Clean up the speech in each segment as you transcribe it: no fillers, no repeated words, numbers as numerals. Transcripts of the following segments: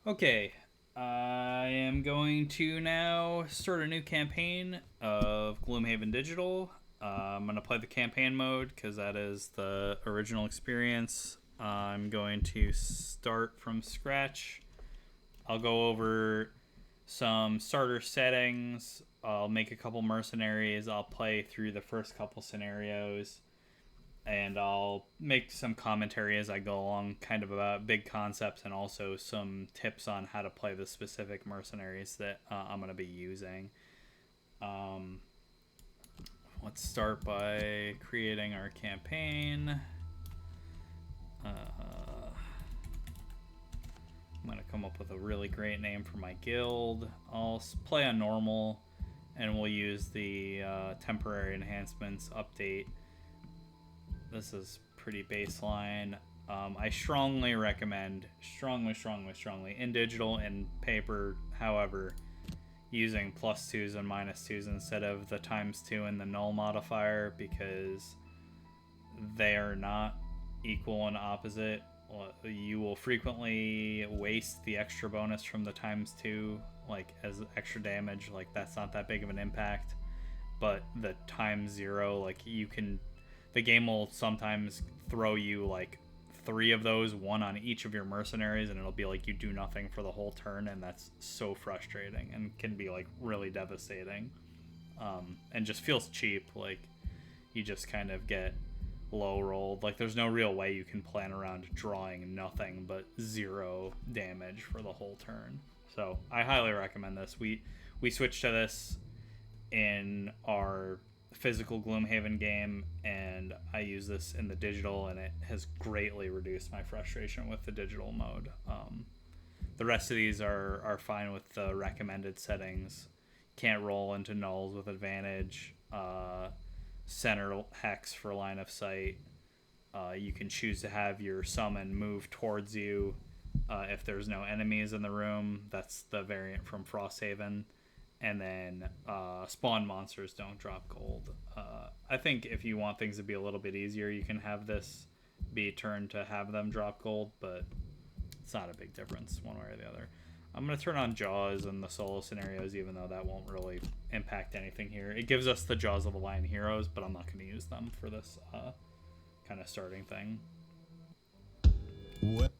Okay, I am going to now start a new campaign of Gloomhaven Digital. I'm going to play the campaign mode because that is the original experience. I'm going to start from scratch. I'll go over some starter settings. I'll make a couple mercenaries. I'll play through the first couple scenarios and I'll make some commentary as I go along, kind of about big concepts and also some tips on how to play the specific mercenaries that I'm going to be using. Um, let's start by creating our campaign. I'm going to come up with a really great name for my guild. I'll play on normal, and we'll use the temporary enhancements update. This is pretty baseline. I strongly recommend, strongly, in digital and paper, however, using plus twos and minus twos instead of the times two and the null modifier because they are not equal and opposite. You will frequently waste the extra bonus from the times two, like as extra damage. Like that's not that big of an impact, but the times zero, like you can the game will sometimes throw you like three of those, one on each of your mercenaries, and it'll be like you do nothing for the whole turn, and that's so frustrating and can be like really devastating. And just feels cheap. Like you just kind of get low rolled. Like there's no real way you can plan around drawing nothing but zero damage for the whole turn. So I highly recommend this. We switched to this in our physical Gloomhaven game, and I use this in the digital, and it has greatly reduced my frustration with the digital mode. The rest of these are fine with the recommended settings. Can't roll into nulls with advantage. Center hex for line of sight. You can choose to have your summon move towards you if there's no enemies in the room. That's the variant from Frosthaven. And then spawn monsters don't drop gold. I think if you want things to be a little bit easier, you can have this be turned to have them drop gold, but it's not a big difference one way or the other. I'm going to turn on Jaws in the solo scenarios, even though that won't really impact anything here. It gives us the Jaws of the Lion heroes, but I'm not going to use them for this kind of starting thing. What?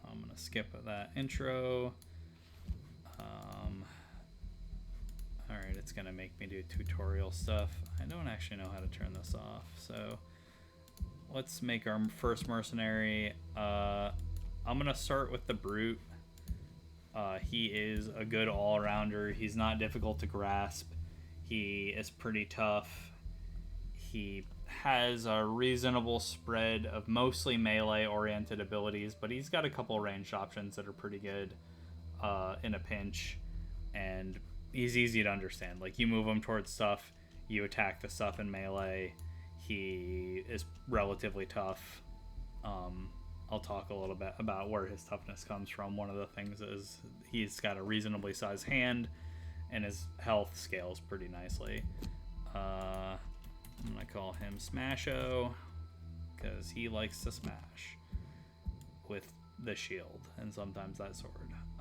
I'm going to skip that intro. Alright, it's going to make me do tutorial stuff. I don't actually know how to turn this off, so let's make our first mercenary. I'm going to start with the Brute. He is a good all-rounder. He's not difficult to grasp. He is pretty tough. He has a reasonable spread of mostly melee-oriented abilities, but he's got a couple ranged options that are pretty good in a pinch. And he's easy to understand. Like, you move him towards stuff, you attack the stuff in melee. He is relatively tough. I'll talk a little bit about where his toughness comes from. One of the things is he's got a reasonably sized hand, and his health scales pretty nicely. I'm going to call him Smasho, because he likes to smash with the shield, and sometimes that sword.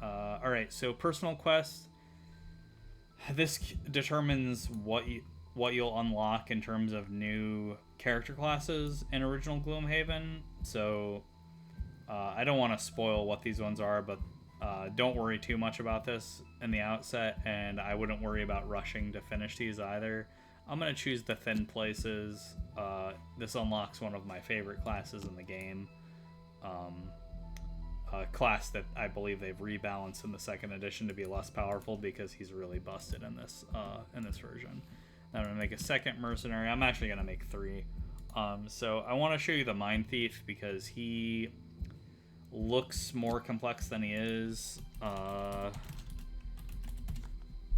Alright, so personal quest. This determines what you'll unlock in terms of new character classes in original Gloomhaven. So I don't want to spoil what these ones are, but don't worry too much about this in the outset, and I wouldn't worry about rushing to finish these either. I'm going to choose the Thin Places. This unlocks one of my favorite classes in the game. A class that I believe they've rebalanced in the second edition to be less powerful because he's really busted in this version. I'm going to make a second mercenary. I'm actually going to make three. So I want to show you the Mind Thief because he looks more complex than he is.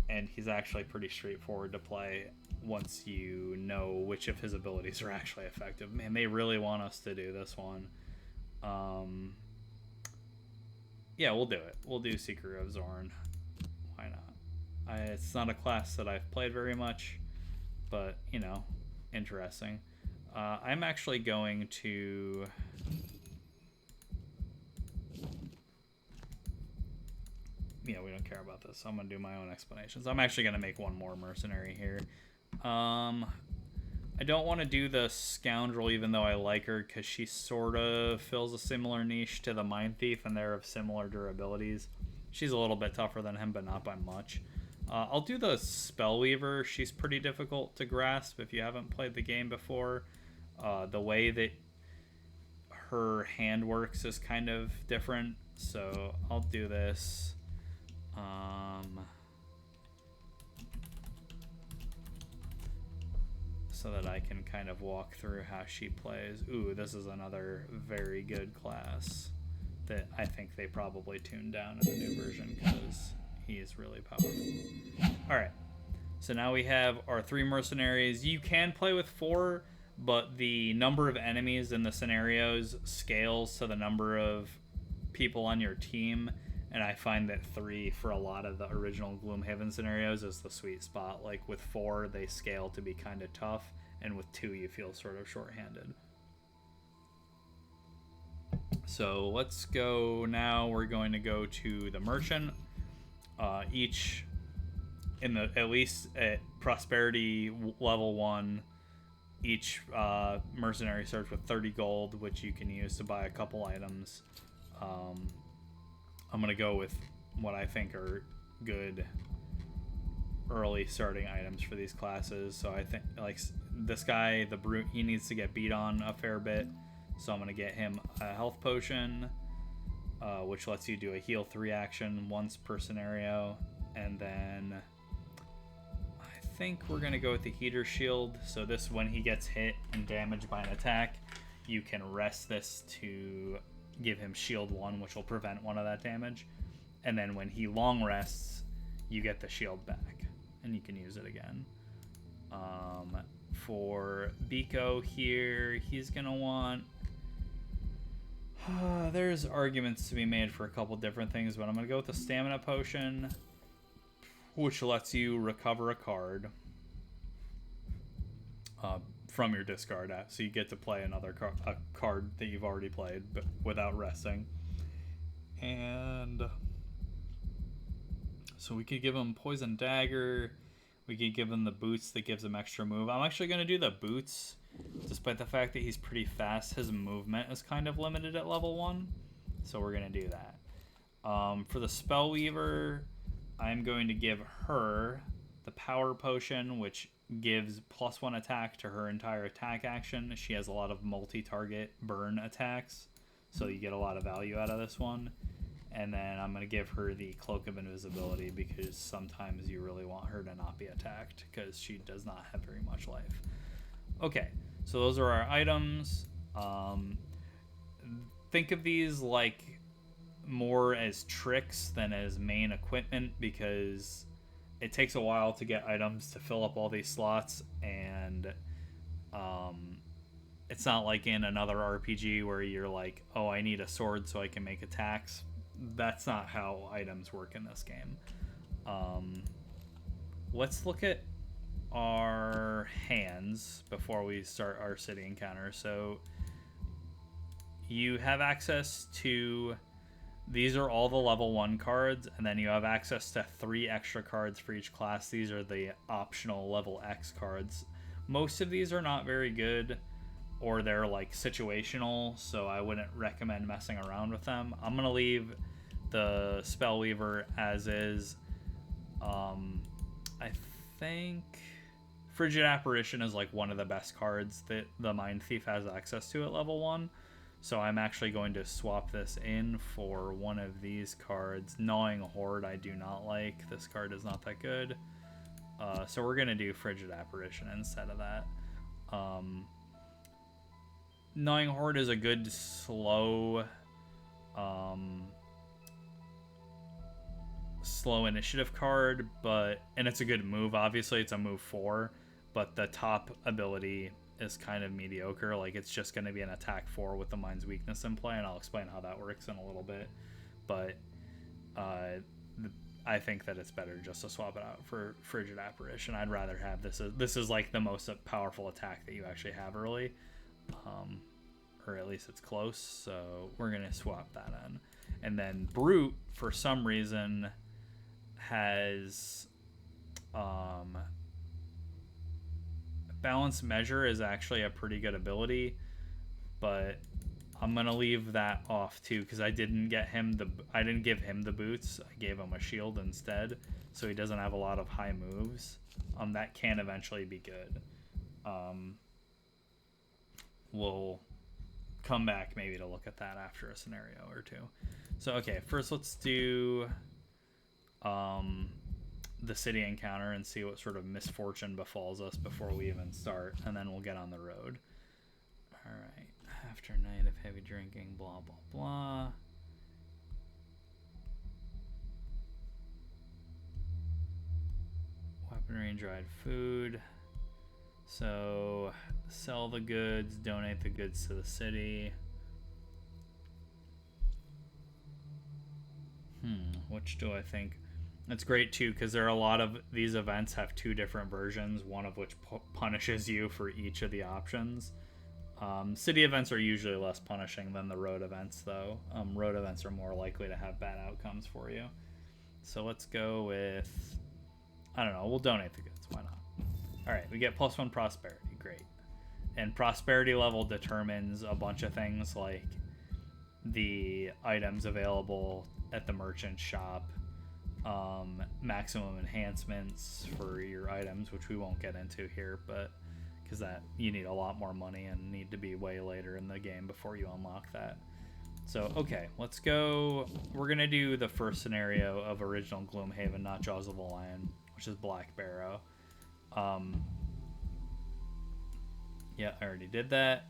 And he's actually pretty straightforward to play once you know which of his abilities are actually effective. Man, they really want us to do this one. Yeah, we'll do it. We'll do Seeker of Zorn. Why not? It's not a class that I've played very much, but, you know, interesting. I'm actually going to yeah, we don't care about this. So I'm gonna do my own explanations. I'm actually gonna make one more mercenary here. I don't want to do the scoundrel, even though I like her, because she sort of fills a similar niche to the Mind Thief, and they're of similar durabilities. She's a little bit tougher than him, but not by much. I'll do the Spellweaver. She's pretty difficult to grasp if you haven't played the game before. The way that her hand works is kind of different, so I'll do this. So that I can kind of walk through how she plays. Ooh, this is another very good class that I think they probably tuned down in the new version because he is really powerful. Alright, so now we have our 3 mercenaries. You can play with 4, but the number of enemies in the scenarios scales to the number of people on your team, and I find that 3 for a lot of the original Gloomhaven scenarios is the sweet spot. Like with 4, they scale to be kind of tough, and with 2, you feel sort of shorthanded. So let's go now. We're going to go to the merchant. Each in the, at least at prosperity level 1, each mercenary starts with 30 gold, which you can use to buy a couple items. I'm gonna go with what I think are good early starting items for these classes. So I think, like, this guy, the brute, he needs to get beat on a fair bit, so I'm gonna get him a health potion, which lets you do a heal 3 action once per scenario. And then I think we're gonna go with the heater shield. So this, when he gets hit and damaged by an attack, you can rest this to give him shield 1, which will prevent 1 of that damage. And then when he long rests, you get the shield back and you can use it again. For Biko here, he's gonna want there's arguments to be made for a couple different things, but I'm gonna go with the stamina potion, which lets you recover a card from your discard, so you get to play another a card that you've already played, but without resting. And so we could give him Poison Dagger. We could give him the boots that gives him extra move. I'm actually going to do the boots, despite the fact that he's pretty fast. His movement is kind of limited at level 1, so we're going to do that. For the Spellweaver, I'm going to give her the Power Potion, which gives +1 attack to her entire attack action. She has a lot of multi-target burn attacks, so you get a lot of value out of this one. And then I'm going to give her the Cloak of Invisibility, because sometimes you really want her to not be attacked, because she does not have very much life. Okay, so those are our items. Think of these like more as tricks than as main equipment, because it takes a while to get items to fill up all these slots, and it's not like in another RPG where you're like, oh, I need a sword so I can make attacks. That's not how items work in this game. Let's look at our hands before we start our city encounter. So you have access to, these are all the level 1 cards, and then you have access to 3 extra cards for each class. These are the optional level X cards. Most of these are not very good, or they're like situational, so I wouldn't recommend messing around with them. I'm gonna leave the Spellweaver as is. I think Frigid Apparition is like one of the best cards that the Mind Thief has access to at level 1. So I'm actually going to swap this in for one of these cards. Gnawing Horde I do not like. This card is not that good. So we're going to do Frigid Apparition instead of that. Gnawing Horde is a good slow initiative card, and it's a good move. Obviously it's a move 4, but the top ability is kind of mediocre. Like, it's just going to be an attack 4 with the Mind's Weakness in play, and I'll explain how that works in a little bit. But I think that it's better just to swap it out for Frigid Apparition. I'd rather have this. This is like the most powerful attack that you actually have early, or at least it's close. So we're gonna swap that in, and then Brute, for some reason, has Balance Measure is actually a pretty good ability, but I'm gonna leave that off too because I didn't give him the boots. I gave him a shield instead, so he doesn't have a lot of high moves. That can eventually be good. We'll come back maybe to look at that after a scenario or two. So okay, first let's do the city encounter and see what sort of misfortune befalls us before we even start, and then we'll get on the road. All right. After night of heavy drinking, blah, blah, blah. Weaponry and dried food. So, sell the goods, donate the goods to the city. Which do I think? That's great too, because there are a lot of these events have two different versions, one of which punishes you for each of the options. City events are usually less punishing than the road events, though. Road events are more likely to have bad outcomes for you. So let's go with, I don't know, we'll donate the goods. Why not? All right, we get +1 prosperity. Great. And prosperity level determines a bunch of things like the items available at the merchant shop, maximum enhancements for your items, which we won't get into here, but because that you need a lot more money and need to be way later in the game before you unlock that. So okay, let's go. We're gonna do the first scenario of original Gloomhaven, not Jaws of the Lion, which is Black Barrow. Yeah, I already did that.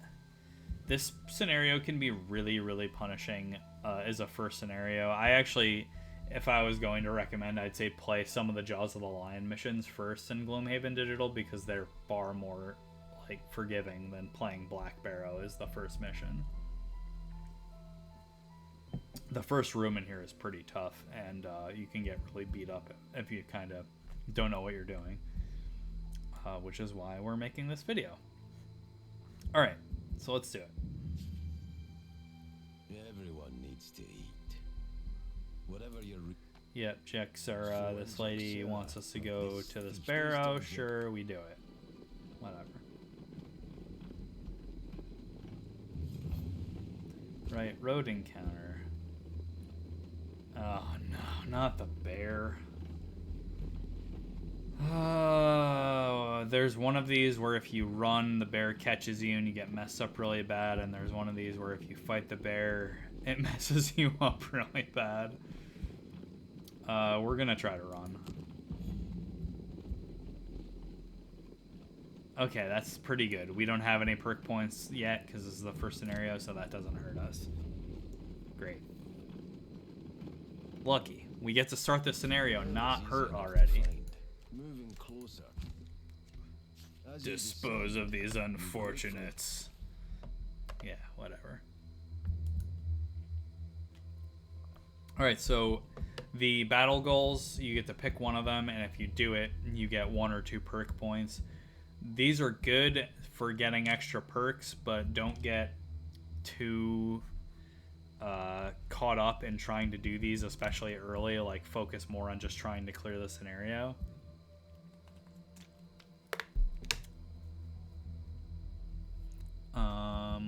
This scenario can be really, really punishing as a first scenario. I actually, if I was going to recommend, I'd say play some of the Jaws of the Lion missions first in Gloomhaven Digital, because they're far more like forgiving than playing Black Barrow as the first mission. The first room in here is pretty tough, and you can get really beat up if you kind of don't know what you're doing, which is why we're making this video. All right, so let's do it. Everyone needs to eat. Whatever your Yep, checks are, this lady wants us to go to this barrow. Sure, we do it. Whatever. Right, road encounter. Oh no, not the bear. There's one of these where if you run, the bear catches you and you get messed up really bad, and there's one of these where if you fight the bear, it messes you up really bad. We're gonna try to run. Okay, that's pretty good. We don't have any perk points yet because this is the first scenario, so that doesn't hurt us. Great. Lucky. We get to start the scenario not hurt already. moving closer. Dispose of these unfortunates. Yeah, whatever. Alright, so the battle goals, you get to pick one of them, and if you do it, you get 1 or 2 perk points. These are good for getting extra perks, but don't get too caught up in trying to do these, especially early. Like, focus more on just trying to clear the scenario.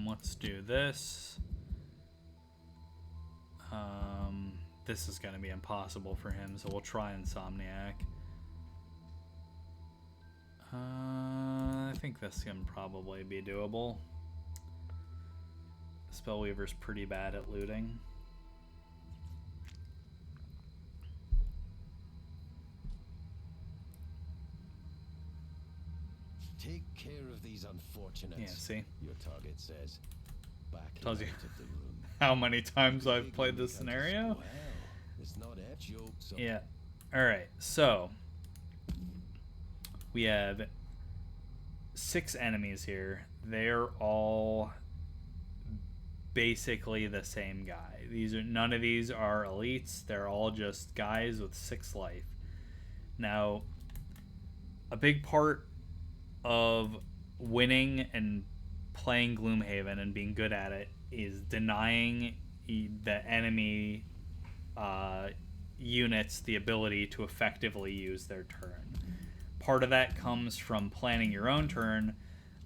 Let's do this. This is going to be impossible for him, so we'll try Insomniac. I think this can probably be doable. Spellweaver's pretty bad at looting. Take care of these unfortunates. Yeah, see? Your target says. Back Tells you out of the room. how many times I've played this scenario. Well, it's not a joke, so Yeah. Alright, so we have 6 enemies here. They're all basically the same guy. None of these are elites. They're all just guys with 6 life. Now, a big part of winning and playing Gloomhaven and being good at it is denying the enemy units the ability to effectively use their turn. Part of that comes from planning your own turn.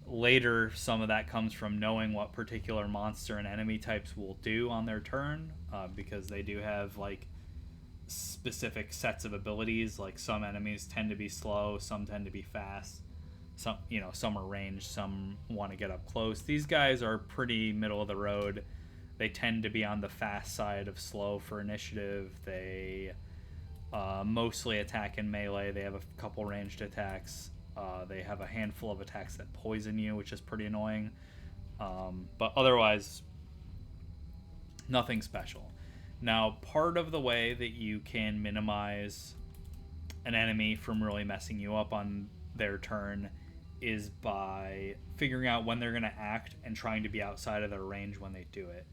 Later, some of that comes from knowing what particular monster and enemy types will do on their turn, because they do have like specific sets of abilities. Like some enemies tend to be slow, some tend to be fast, some are ranged, some want to get up close. These guys are pretty middle of the road. They tend to be on the fast side of slow for initiative. They mostly attack in melee. They have a couple ranged attacks. They have a handful of attacks that poison you, which is pretty annoying. But otherwise, nothing special. Now, part of the way that you can minimize an enemy from really messing you up on their turn is by figuring out when they're going to act and trying to be outside of their range when they do it.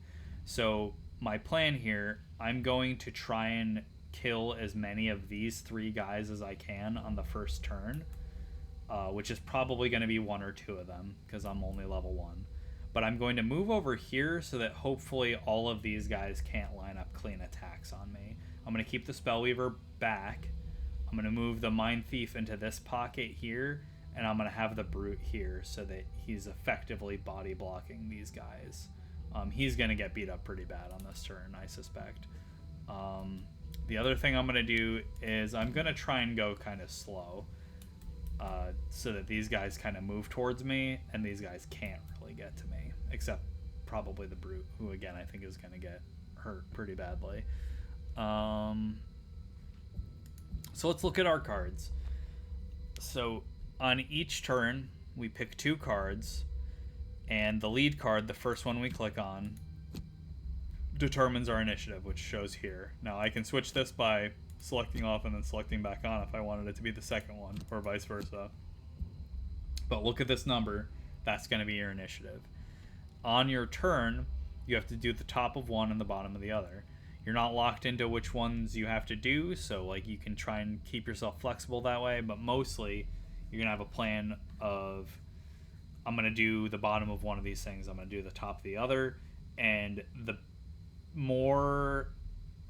So my plan here, I'm going to try and kill as many of these 3 guys as I can on the first turn, which is probably going to be 1 or 2 of them because I'm only level 1. But I'm going to move over here so that hopefully all of these guys can't line up clean attacks on me. I'm going to keep the Spellweaver back. I'm going to move the Mind Thief into this pocket here, and I'm going to have the Brute here so that he's effectively body blocking these guys. He's going to get beat up pretty bad on this turn, I suspect. The other thing I'm going to do is I'm going to try and go kind of slow, so that these guys kind of move towards me, and these guys can't really get to me, except probably the Brute, who again I think is going to get hurt pretty badly. So let's look at our cards. So on each turn, we pick 2 cards, and the lead card, the first one we click on, determines our initiative, which shows here. Now I can switch this by selecting off and then selecting back on if I wanted it to be the second one, or vice versa. But look at this number. That's going to be your initiative. On your turn, you have to do the top of one and the bottom of the other. You're not locked into which ones you have to do, so like you can try and keep yourself flexible that way, but mostly you're going to have a plan of, I'm going to do the bottom of one of these things, I'm going to do the top of the other, and the more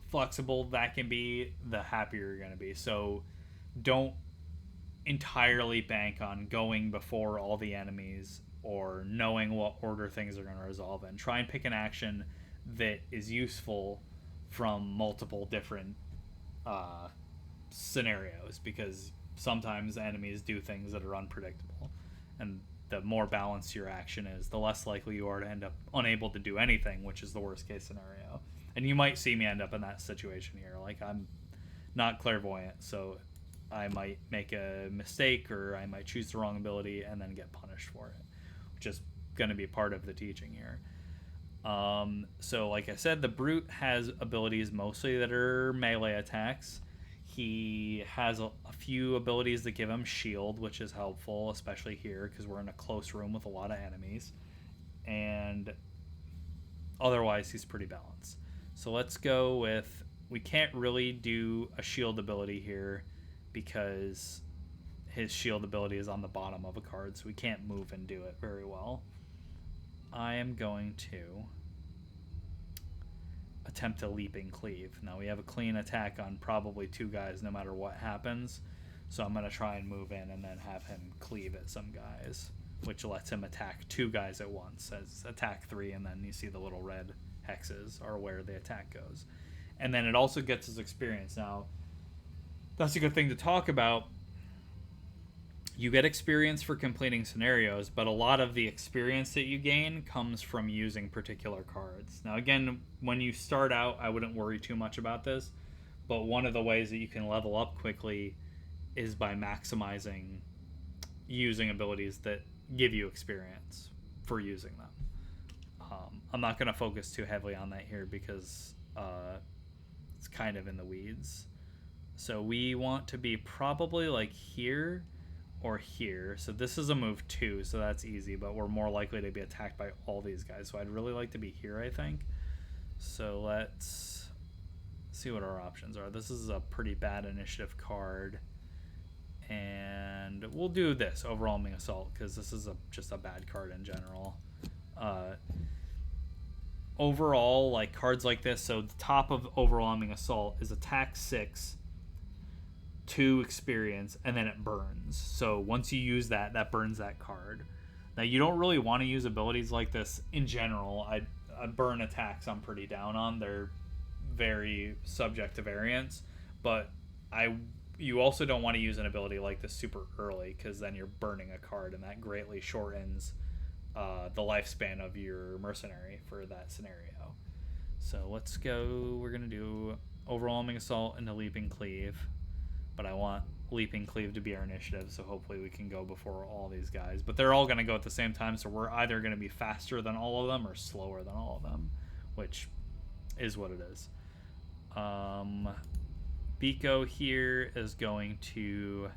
flexible that can be, the happier you're going to be. So don't entirely bank on going before all the enemies or knowing what order things are going to resolve in. Try and pick an action that is useful from multiple different scenarios, because sometimes enemies do things that are unpredictable, and the more balanced your action is, the less likely you are to end up unable to do anything, which is the worst case scenario. And you might see me end up in that situation here. Like, I'm not clairvoyant, so I might make a mistake, or I might choose the wrong ability and then get punished for it, which is going to be part of the teaching here. So like I said, the Brute has abilities mostly that are melee attacks. He has a few abilities that give him shield, which is helpful, especially here because we're in a close room with a lot of enemies. And otherwise, he's pretty balanced. So let's go with... We can't really do a shield ability here because his shield ability is on the bottom of a card, so we can't move and do it very well. I am going to attempt a leaping cleave. Now we have a clean attack on probably 2 guys no matter what happens, so I'm going to try and move in and then have him cleave at some guys, which lets him attack 2 guys at once. As attack 3, and then you see the little red hexes are where the attack goes. And then it also gets his experience. Now that's a good thing to talk about. You get experience for completing scenarios, but a lot of the experience that you gain comes from using particular cards. Now again, when you start out, I wouldn't worry too much about this, but one of the ways that you can level up quickly is by maximizing using abilities that give you experience for using them. I'm not going to focus too heavily on that here because it's kind of in the weeds. So we want to be probably like here or here. So this is a move 2, so that's easy, but we're more likely to be attacked by all these guys. So I'd really like to be here, I think. So let's see what our options are. This is a pretty bad initiative card. And we'll do this, Overwhelming Assault, because this is just a bad card in general. overall, like cards like this, so the top of Overwhelming Assault is attack 6, 2 experience, and then it burns. So once you use that, that burns that card. Now you don't really want to use abilities like this in general. I burn attacks I'm pretty down on. They're very subject to variance, but you also don't want to use an ability like this super early, because then you're burning a card, and that greatly shortens the lifespan of your mercenary for that scenario. So let's go. We're gonna do Overwhelming Assault into Leaping Cleave, but I want Leaping Cleave to be our initiative, so hopefully we can go before all these guys. But they're all gonna go at the same time, so we're either gonna be faster than all of them or slower than all of them, which is what it is. Biko here is going to...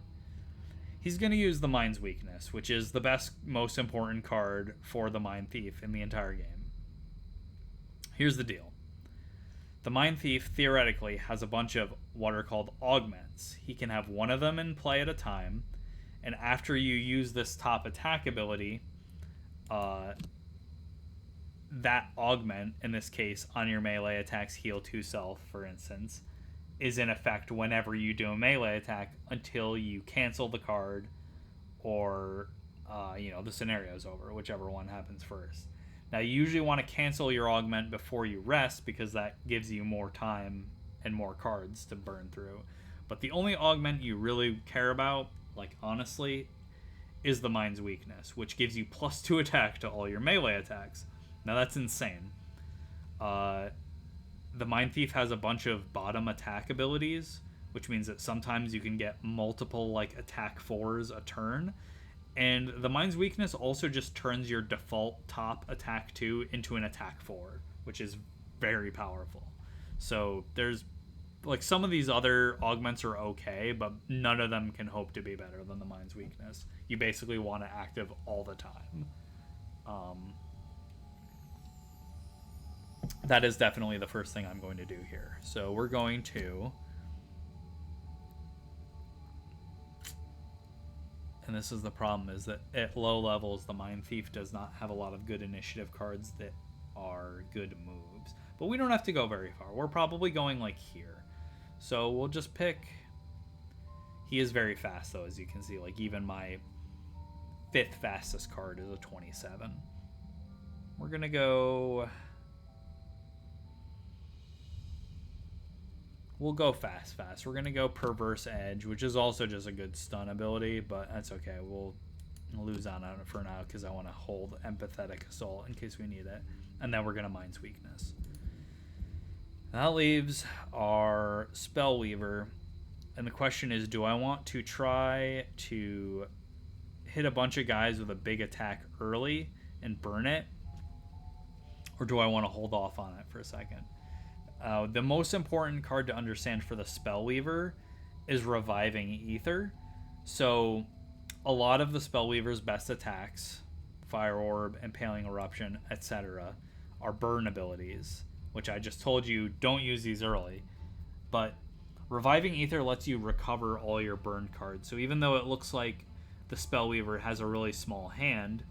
He's going to use the Mind's Weakness, which is the best, most important card for the Mind Thief in the entire game. Here's the deal. The Mind Thief, theoretically, has a bunch of what are called augments. He can have one of them in play at a time, and after you use this top attack ability, that augment, in this case, on your melee attacks heal 2 self, for instance, is in effect whenever you do a melee attack until you cancel the card or, the scenario's over, whichever one happens first. Now, you usually want to cancel your augment before you rest, because that gives you more time and more cards to burn through. But the only augment you really care about, like, honestly, is the Mind's Weakness, which gives you +2 attack to all your melee attacks. Now, that's insane. The Mind Thief has a bunch of bottom attack abilities, which means that sometimes you can get multiple, like, attack 4s a turn. And the Mind's Weakness also just turns your default top attack 2 into an attack 4, which is very powerful. So there's, like, some of these other augments are okay, but none of them can hope to be better than the Mind's Weakness. You basically want it active all the time. That is definitely the first thing I'm going to do here. So we're going to... And this is the problem, is that at low levels, the Mind Thief does not have a lot of good initiative cards that are good moves. But we don't have to go very far. We're probably going, like, here. So we'll just pick... He is very fast, though, as you can see. Like, even my 5th fastest card is a 27. We're going to go... We'll go fast. We're going to go Perverse Edge, which is also just a good stun ability, but that's okay. We'll lose on it for now because I want to hold Empathetic Assault in case we need it. And then we're going to Mind's Weakness. That leaves our Spellweaver. And the question is, do I want to try to hit a bunch of guys with a big attack early and burn it? Or do I want to hold off on it for a second? The most important card to understand for the Spellweaver is Reviving Ether. So a lot of the Spellweaver's best attacks, Fire Orb, Impaling Eruption, etc., are burn abilities, which I just told you don't use these early. But Reviving Ether lets you recover all your burned cards. So even though it looks like the Spellweaver has a really small hand,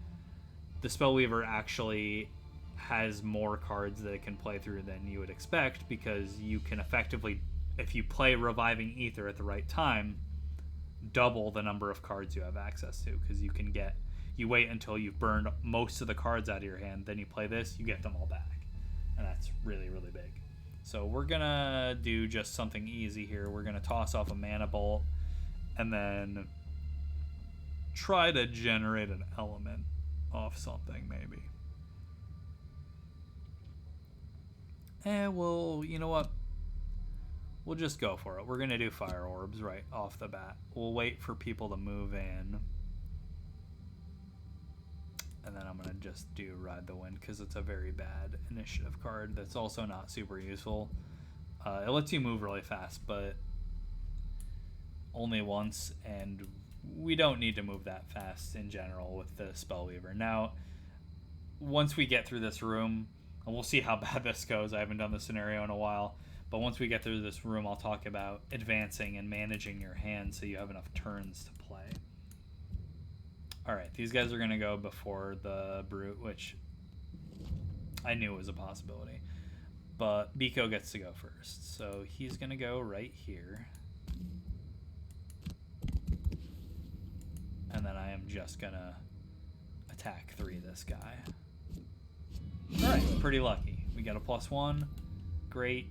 the Spellweaver actually has more cards that it can play through than you would expect, because you can effectively, if you play Reviving Ether at the right time, double the number of cards you have access to, because you wait until you've burned most of the cards out of your hand, then you play this, you get them all back, and that's really, really big. So we're gonna do just something easy here. We're gonna toss off a Mana Bolt and then try to generate an element off something, maybe. Well, you know what? We'll just go for it. We're going to do Fire Orbs right off the bat. We'll wait for people to move in. And then I'm going to just do Ride the Wind, because it's a very bad initiative card that's also not super useful. It lets you move really fast, but only once, and we don't need to move that fast in general with the Spellweaver. Now, once we get through this room... And we'll see how bad this goes. I haven't done this scenario in a while. But once we get through this room, I'll talk about advancing and managing your hand so you have enough turns to play. Alright, these guys are going to go before the Brute, which I knew it was a possibility. But Biko gets to go first. So he's going to go right here. And then I am just going to attack 3 this guy. Alright, pretty lucky. We get a +1. Great.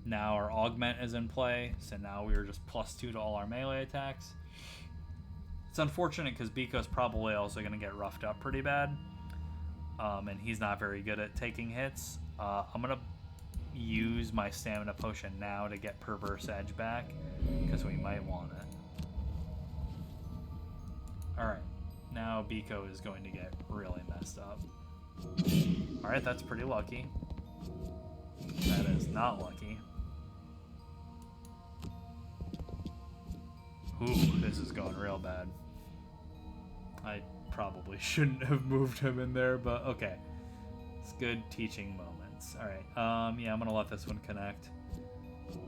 Now our augment is in play. So now we are just +2 to all our melee attacks. It's unfortunate because Biko's probably also going to get roughed up pretty bad. And he's not very good at taking hits. I'm going to use my stamina potion now to get Perverse Edge back, because we might want it. Alright, now Biko is going to get really messed up. Alright, that's pretty lucky. That is not lucky. Ooh, this is going real bad. I probably shouldn't have moved him in there, but okay. It's good teaching moments. Alright, yeah, I'm gonna let this one connect.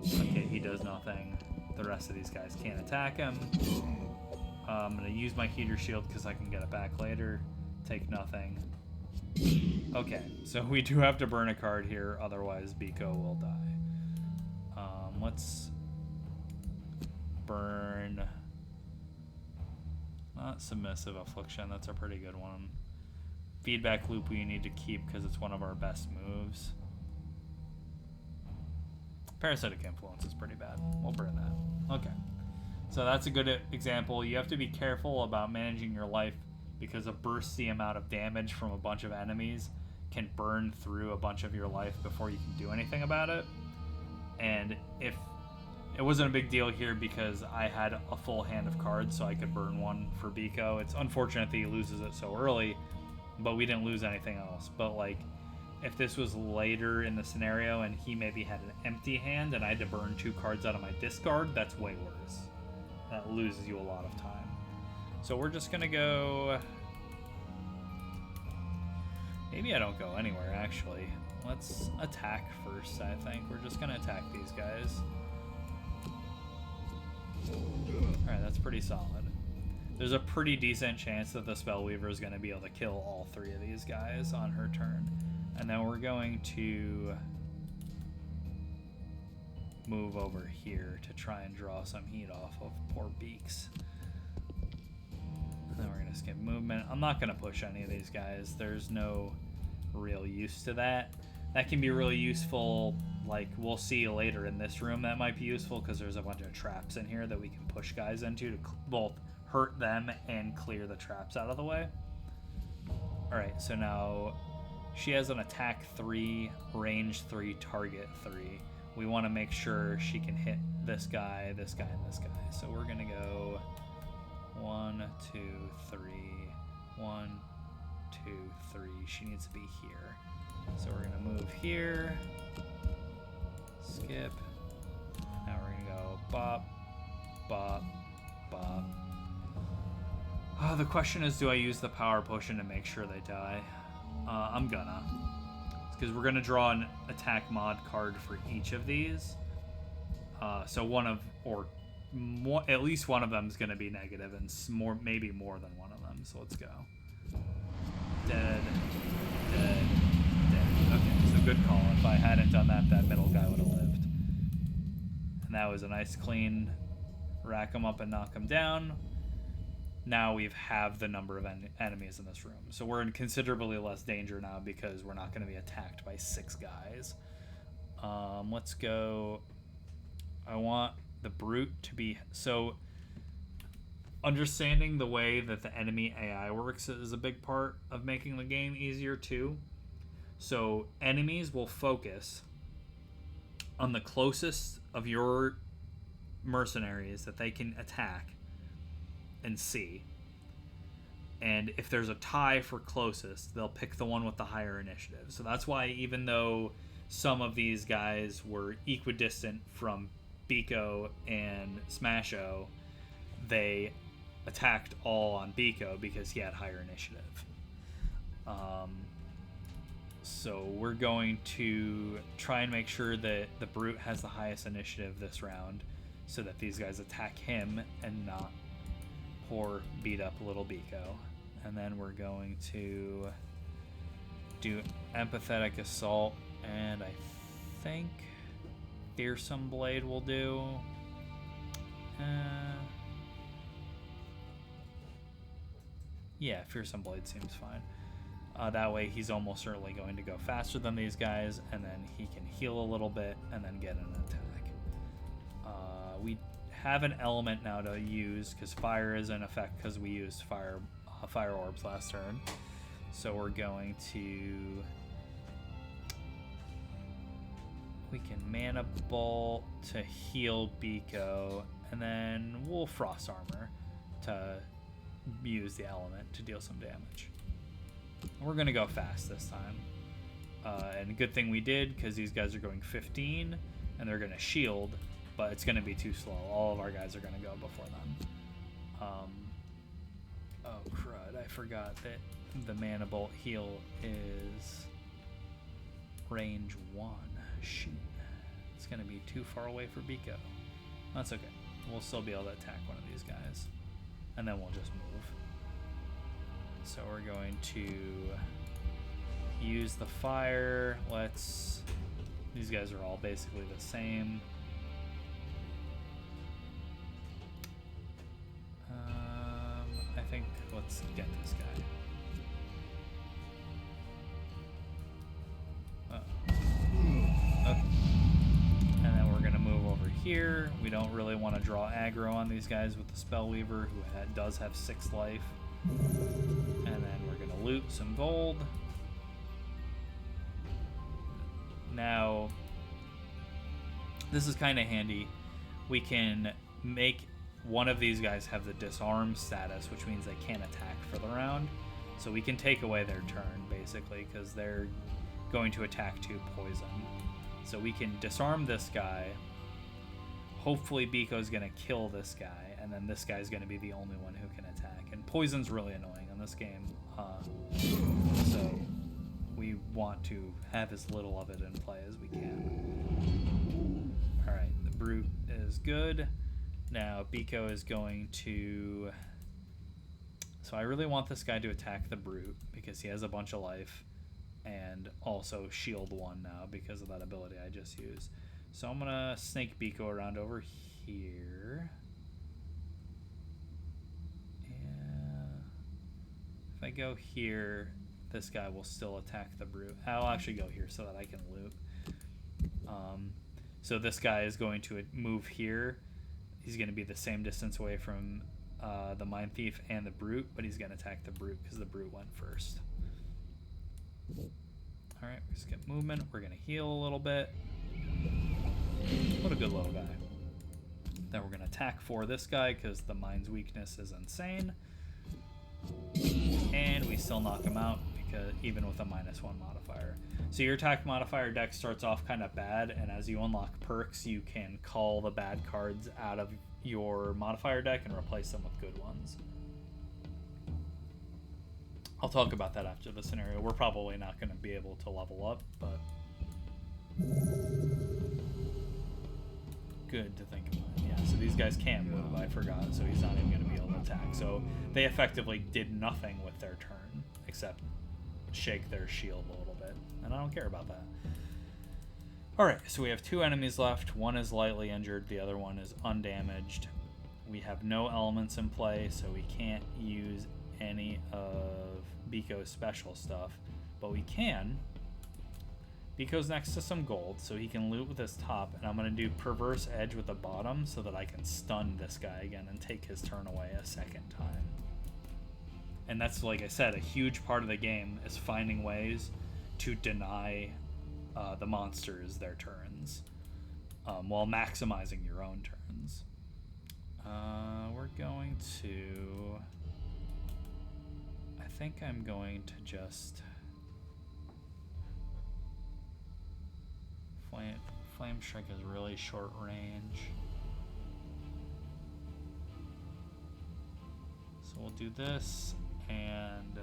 Okay, he does nothing. The rest of these guys can't attack him. I'm gonna use my heater shield because I can get it back later. Take nothing. Okay, so we do have to burn a card here, otherwise Biko will die. Let's burn... Not Submissive Affliction, that's a pretty good one. Feedback Loop we need to keep because it's one of our best moves. Parasitic Influence is pretty bad. We'll burn that. Okay. So that's a good example. You have to be careful about managing your life because a bursty amount of damage from a bunch of enemies can burn through a bunch of your life before you can do anything about it. And if it wasn't a big deal here because I had a full hand of cards, so I could burn one for Biko. It's unfortunate that he loses it so early, but we didn't lose anything else. But like, if this was later in the scenario and he maybe had an empty hand and I had to burn 2 cards out of my discard, that's way worse. That loses you a lot of time. So we're just gonna go... Maybe I don't go anywhere, actually. Let's attack first, I think. We're just gonna attack these guys. Alright, that's pretty solid. There's a pretty decent chance that the Spellweaver is going to be able to kill all 3 of these guys on her turn. And then we're going to move over here to try and draw some heat off of poor Beaks. And then we're going to skip movement. I'm not going to push any of these guys. There's no real use to that. That can be really useful, like we'll see later in this room that might be useful because there's a bunch of traps in here that we can push guys into to both hurt them and clear the traps out of the way. Alright, so now she has an attack 3, range 3, target 3. We want to make sure she can hit this guy, and this guy. So we're going to go 1, 2, 3, 1, 2, 3. She needs to be here. So we're gonna move here, skip, now we're gonna go bop, bop, bop. The question is, do I use the power potion to make sure they die? I'm gonna. Because we're gonna draw an attack mod card for each of these. So one of, or more, at least one of them is gonna be negative, and maybe more than one of them. So let's go. Dead, dead. Okay, so good call. If I hadn't done that, that middle guy would have lived. And that was a nice clean rack him up and knock him down. Now we've halved the number of enemies in this room. So we're in considerably less danger now because we're not going to be attacked by 6 guys. Let's go... I want the brute to be... So, understanding the way that the enemy AI works is a big part of making the game easier too. So enemies will focus on the closest of your mercenaries that they can attack and see. And if there's a tie for closest, they'll pick the one with the higher initiative. So that's why even though some of these guys were equidistant from Biko and Smasho, they attacked all on Biko because he had higher initiative. So we're going to try and make sure that the Brute has the highest initiative this round so that these guys attack him and not poor beat up little Biko. And then we're going to do empathetic assault, and I think fearsome blade will do. Yeah, fearsome blade seems fine. That way he's almost certainly going to go faster than these guys, and then he can heal a little bit and then get an attack. We have an element now to use because fire is in effect because we used fire orbs last turn. So we're going to... We can mana bolt to heal Biko, and then we'll frost armor to use the element to deal some damage. We're gonna go fast this time, and good thing we did because these guys are going 15 and they're gonna shield, but it's gonna be too slow. All of our guys are gonna go before them. Oh crud, I forgot that the mana bolt heal is range 1. Shoot, it's gonna be too far away for Biko. That's okay, we'll still be able to attack one of these guys, and then we'll just move. So we're going to use the fire. These guys are all basically the same. I think let's get this guy. And then we're gonna move over here. We don't really want to draw aggro on these guys with the Spellweaver, who does have 6 life. And then we're gonna loot some gold. Now, this is kind of handy. We can make one of these guys have the disarm status, which means they can't attack for the round. So we can take away their turn, basically, because they're going to attack to poison. So we can disarm this guy. Hopefully Biko's going to kill this guy, and then this guy's going to be the only one who can attack. And poison's really annoying in this game, so we want to have as little of it in play as we can. Alright, the Brute is good. Now Biko is going to... So I really want this guy to attack the Brute because he has a bunch of life, and also shield 1 now because of that ability I just used. So I'm going to snake Biko around over here. And if I go here, this guy will still attack the Brute. I'll actually go here so that I can loot. So this guy is going to move here. He's going to be the same distance away from the Mind Thief and the Brute, but he's going to attack the Brute because the Brute went first. Alright, we skip movement. We're going to heal a little bit. What a good little guy. Then we're going to attack for this guy because the Mind's weakness is insane. And we still knock him out because even with a -1 modifier. So your attack modifier deck starts off kind of bad, and as you unlock perks, you can call the bad cards out of your modifier deck and replace them with good ones. I'll talk about that after the scenario. We're probably not going to be able to level up, but good to think about. Yeah, so these guys can't move, I forgot, so he's not even going to be able to attack. So they effectively did nothing with their turn, except shake their shield a little bit, and I don't care about that. Alright, so we have 2 enemies left. One is lightly injured, the other one is undamaged. We have no elements in play, so we can't use any of Biko's special stuff, but we can. Biko's next to some gold, so he can loot with his top, and I'm going to do Perverse Edge with the bottom so that I can stun this guy again and take his turn away a second time. And that's, like I said, a huge part of the game is finding ways to deny the monsters their turns while maximizing your own turns. We're going to... I think I'm going to just... Flame Strike is really short range. So we'll do this, and...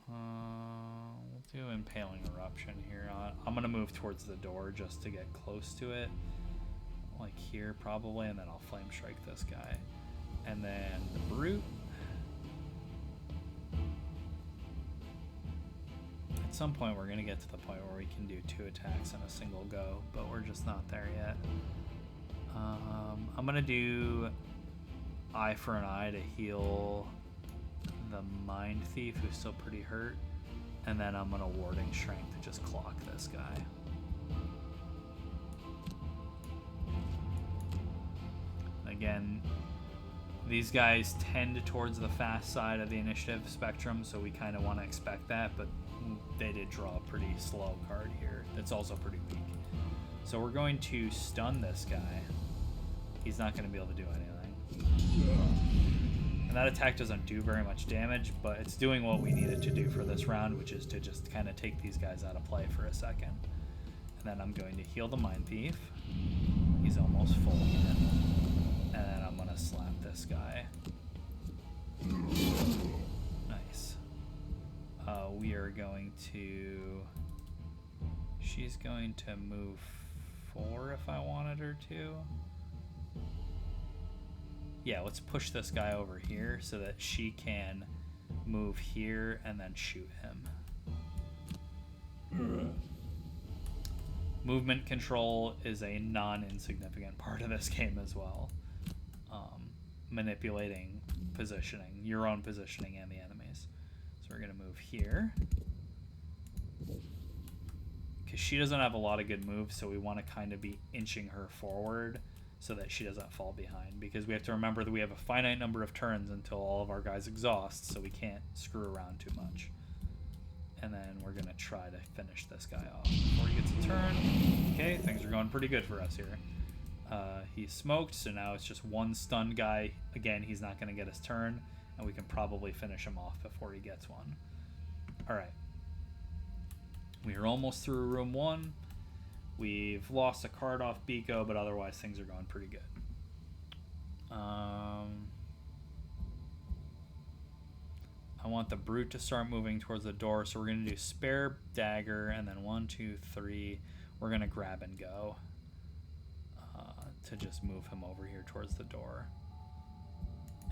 we'll do Impaling Eruption here. I'm going to move towards the door just to get close to it. Like here, probably, and then I'll Flame Strike this guy. And then the brute. At some point, we're going to get to the point where we can do 2 attacks in a single go, but we're just not there yet. I'm going to do eye for an eye to heal the Mind Thief, who's still pretty hurt. And then I'm going to Warding Strength to just clock this guy. Again, these guys tend towards the fast side of the initiative spectrum, so we kind of want to expect that, but they did draw a pretty slow card here that's also pretty weak. So we're going to stun this guy. He's not going to be able to do anything. And that attack doesn't do very much damage, but it's doing what we need it to do for this round, which is to just kind of take these guys out of play for a second. And then I'm going to heal the Mind Thief. He's almost full again. And then I'm going to slap this guy. Nice. We are going to... She's going to move 4 if I wanted her to. Yeah, let's push this guy over here so that she can move here and then shoot him. Movement control is a non-insignificant part of this game as well. Manipulating positioning, your own positioning and the enemies. So we're going to move here. Because she doesn't have a lot of good moves, so we want to kind of be inching her forward so that she doesn't fall behind. Because we have to remember that we have a finite number of turns until all of our guys exhaust, so we can't screw around too much. And then we're going to try to finish this guy off before he gets a turn. Okay, things are going pretty good for us here. He's smoked, so now it's just one stunned guy. Again, he's not going to get his turn, and we can probably finish him off before he gets one. Alright. We are almost through room 1. We've lost a card off Biko, but otherwise things are going pretty good. I want the brute to start moving towards the door, so we're going to do spare dagger, and then 1, 2, 3. We're going to grab and go to just move him over here towards the door.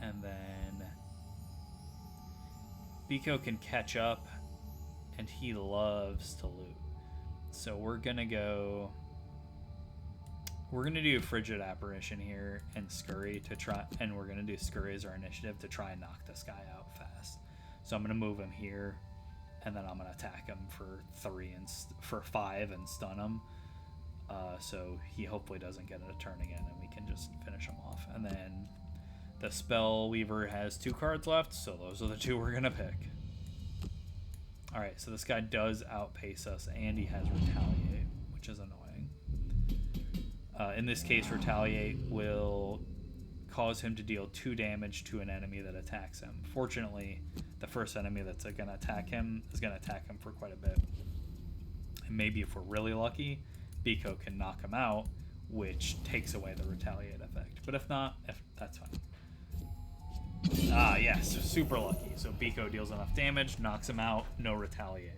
And then Biko can catch up, and he loves to loot. So we're going to go... We're going to do Frigid Apparition here and Scurry to try... And we're going to do Scurry as our initiative to try and knock this guy out fast. So I'm going to move him here, and then I'm going to attack him for 5 and stun him. So he hopefully doesn't get a turn again, and we can just finish him off. And then the Spell Weaver has 2 cards left, so those are the 2 we're going to pick. Alright, so this guy does outpace us, and he has Retaliate, which is annoying. In this case, Retaliate will cause him to deal 2 damage to an enemy that attacks him. Fortunately, the first enemy that's going to attack him is going to attack him for quite a bit. And maybe if we're really lucky, Biko can knock him out, which takes away the Retaliate effect. But if not, that's fine. Ah, yes, super lucky. So Biko deals enough damage, knocks him out, no Retaliate.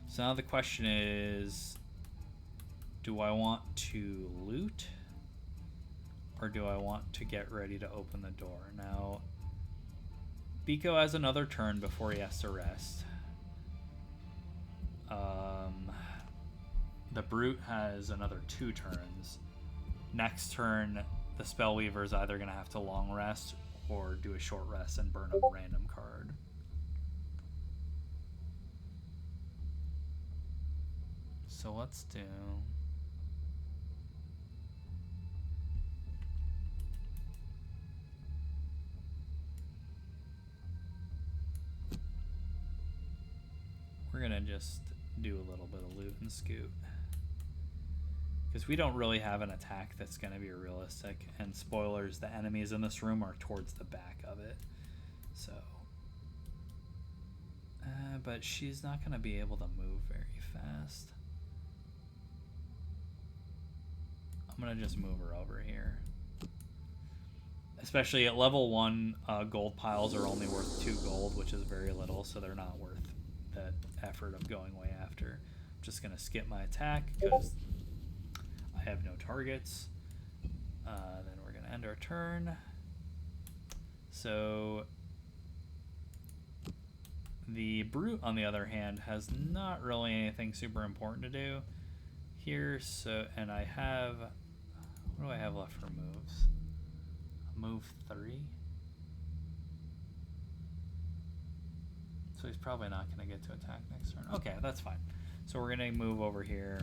So now the question is, do I want to loot, or do I want to get ready to open the door? Now, Biko has another turn before he has to rest. The Brute has another 2 turns. Next turn, the Spellweaver is either going to have to long rest or do a short rest and burn a random card. So let's do... We're going to just do a little bit of loot and scoot. Because we don't really have an attack that's going to be realistic. And spoilers, the enemies in this room are towards the back of it. So... but she's not going to be able to move very fast. I'm going to just move her over here. Especially at level 1, gold piles are only worth 2 gold, which is very little, so they're not worth that effort of going way after. I'm just going to skip my attack because I have no targets. Then we're going to end our turn. So the Brute, on the other hand, has not really anything super important to do here. So, and I have, what do I have left for moves? Move 3. So he's probably not going to get to attack next turn. Okay, that's fine. So we're going to move over here.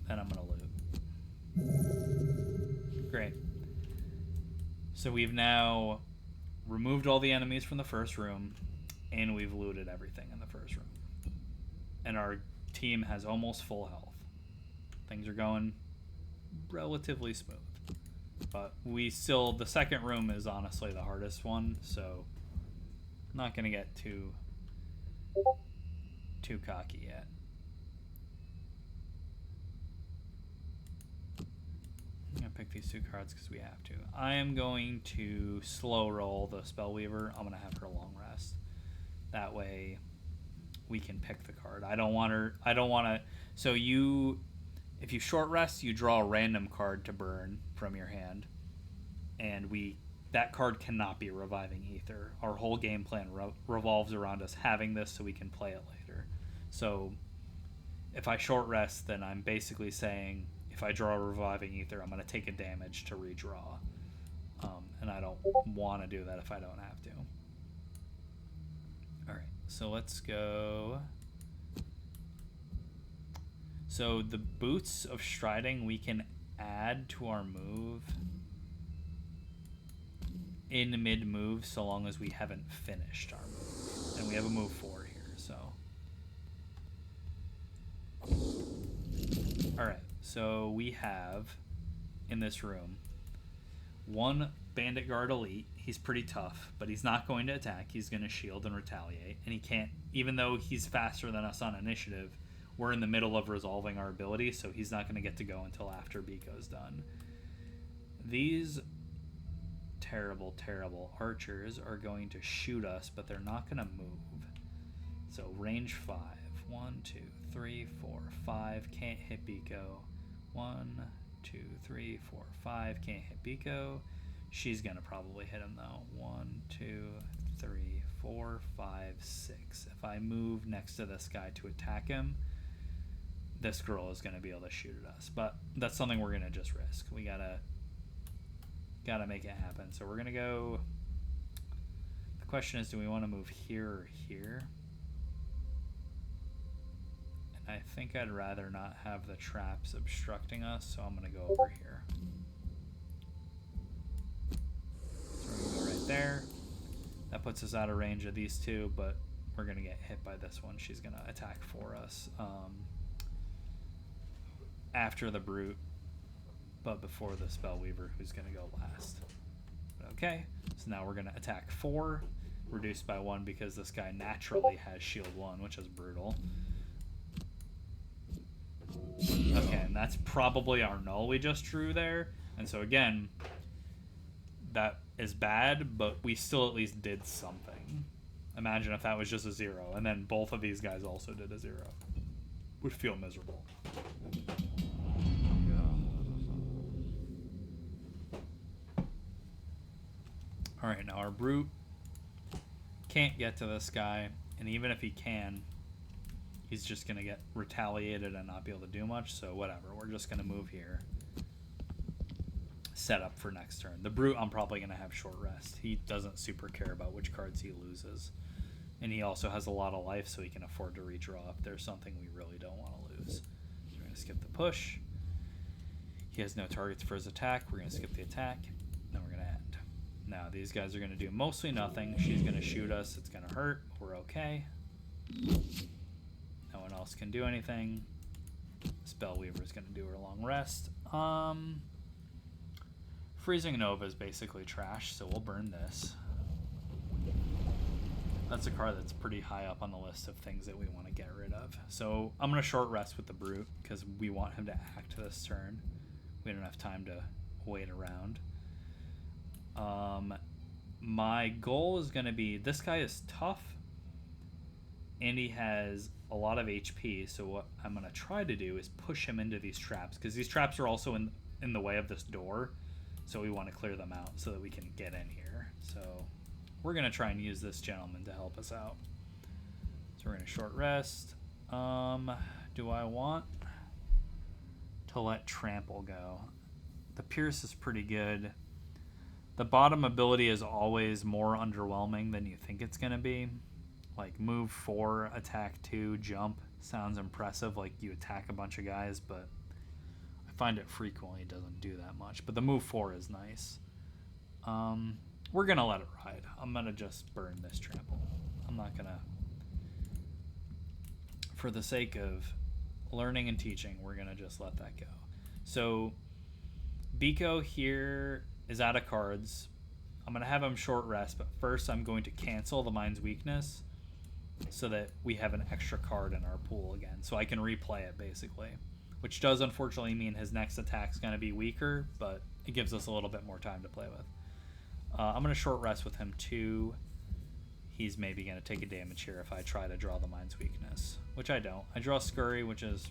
And I'm going to loot. Great. So we've now removed all the enemies from the first room, and we've looted everything in the first room. And our team has almost full health. Things are going relatively smooth. But we still, the second room is honestly the hardest one, so I'm not going to get too cocky yet. I'm going to pick these 2 cards because we have to. I am going to slow roll the Spellweaver. I'm going to have her long rest. That way we can pick the card. I don't want to, so if you short rest, you draw a random card to burn from your hand. And that card cannot be Reviving Ether. Our whole game plan revolves around us having this so we can play it later. So if I short rest, then I'm basically saying if I draw a Reviving Ether, I'm going to take a damage to redraw. And I don't want to do that if I don't have to. Alright, so let's go. So the Boots of Striding we can add to our move in mid-move so long as we haven't finished our move. And we have a move 4 here, so. Alright, so we have, in this room, 1 Bandit Guard Elite. He's pretty tough, but he's not going to attack. He's going to shield and retaliate. And he can't, even though he's faster than us on initiative, we're in the middle of resolving our ability, so he's not going to get to go until after Biko's done. These terrible, terrible archers are going to shoot us, but they're not going to move. So range 5. 1, 2, 3, 4, 5. Can't hit Biko. 1, 2, 3, 4, 5. Can't hit Biko. She's going to probably hit him, though. 1, 2, 3, 4, 5, 6. If I move next to this guy to attack him, this girl is going to be able to shoot at us. But that's something we're going to just risk. We gotta make it happen. So we're going to go... The question is, do we want to move here or here? And I think I'd rather not have the traps obstructing us, so I'm going to go over here. So we're going to go right there. That puts us out of range of these 2, but we're going to get hit by this one. She's going to attack for us after the Brute, but before the Spellweaver, who's going to go last. Okay, so now we're going to attack 4, reduced by 1 because this guy naturally has shield 1, which is brutal. Okay, and that's probably our null we just drew there. And so again, that is bad, but we still at least did something. Imagine if that was just a 0, and then both of these guys also did a 0. Would feel miserable. Alright, now our Brute can't get to this guy, and even if he can, he's just going to get retaliated and not be able to do much, so whatever. We're just going to move here. Set up for next turn. The Brute, I'm probably going to have short rest. He doesn't super care about which cards he loses. And he also has a lot of life, so he can afford to redraw if there's something we really don't want to lose. So we're going to skip the push. He has no targets for his attack. We're going to skip the attack. Then we're going to end. Now, these guys are going to do mostly nothing. She's going to shoot us. It's going to hurt. We're okay. No one else can do anything. Spellweaver is going to do her long rest. Freezing Nova is basically trash, so we'll burn this. That's a card that's pretty high up on the list of things that we want to get rid of. So I'm going to short rest with the Brute because we want him to act this turn. We don't have time to wait around. My goal is going to be, this guy is tough, and he has a lot of HP, so what I'm going to try to do is push him into these traps, because these traps are also in the way of this door, so we want to clear them out so that we can get in here. So we're going to try and use this gentleman to help us out. So we're going to short rest. Do I want to let Trample go? The Pierce is pretty good. The bottom ability is always more underwhelming than you think it's going to be. Like move 4, attack 2, jump sounds impressive, like you attack a bunch of guys, but I find it frequently doesn't do that much. But the move 4 is nice. We're going to let it ride. I'm going to just burn this Trample. I'm not going to... For the sake of learning and teaching, we're going to just let that go. So Biko here is out of cards. I'm going to have him short rest, but first I'm going to cancel the Mind's Weakness so that we have an extra card in our pool again. So I can replay it, basically. Which does unfortunately mean his next attack's going to be weaker, but it gives us a little bit more time to play with. I'm going to short rest with him too. He's maybe going to take a damage here if I try to draw the Mind's Weakness, which I don't. I draw Scurry, which is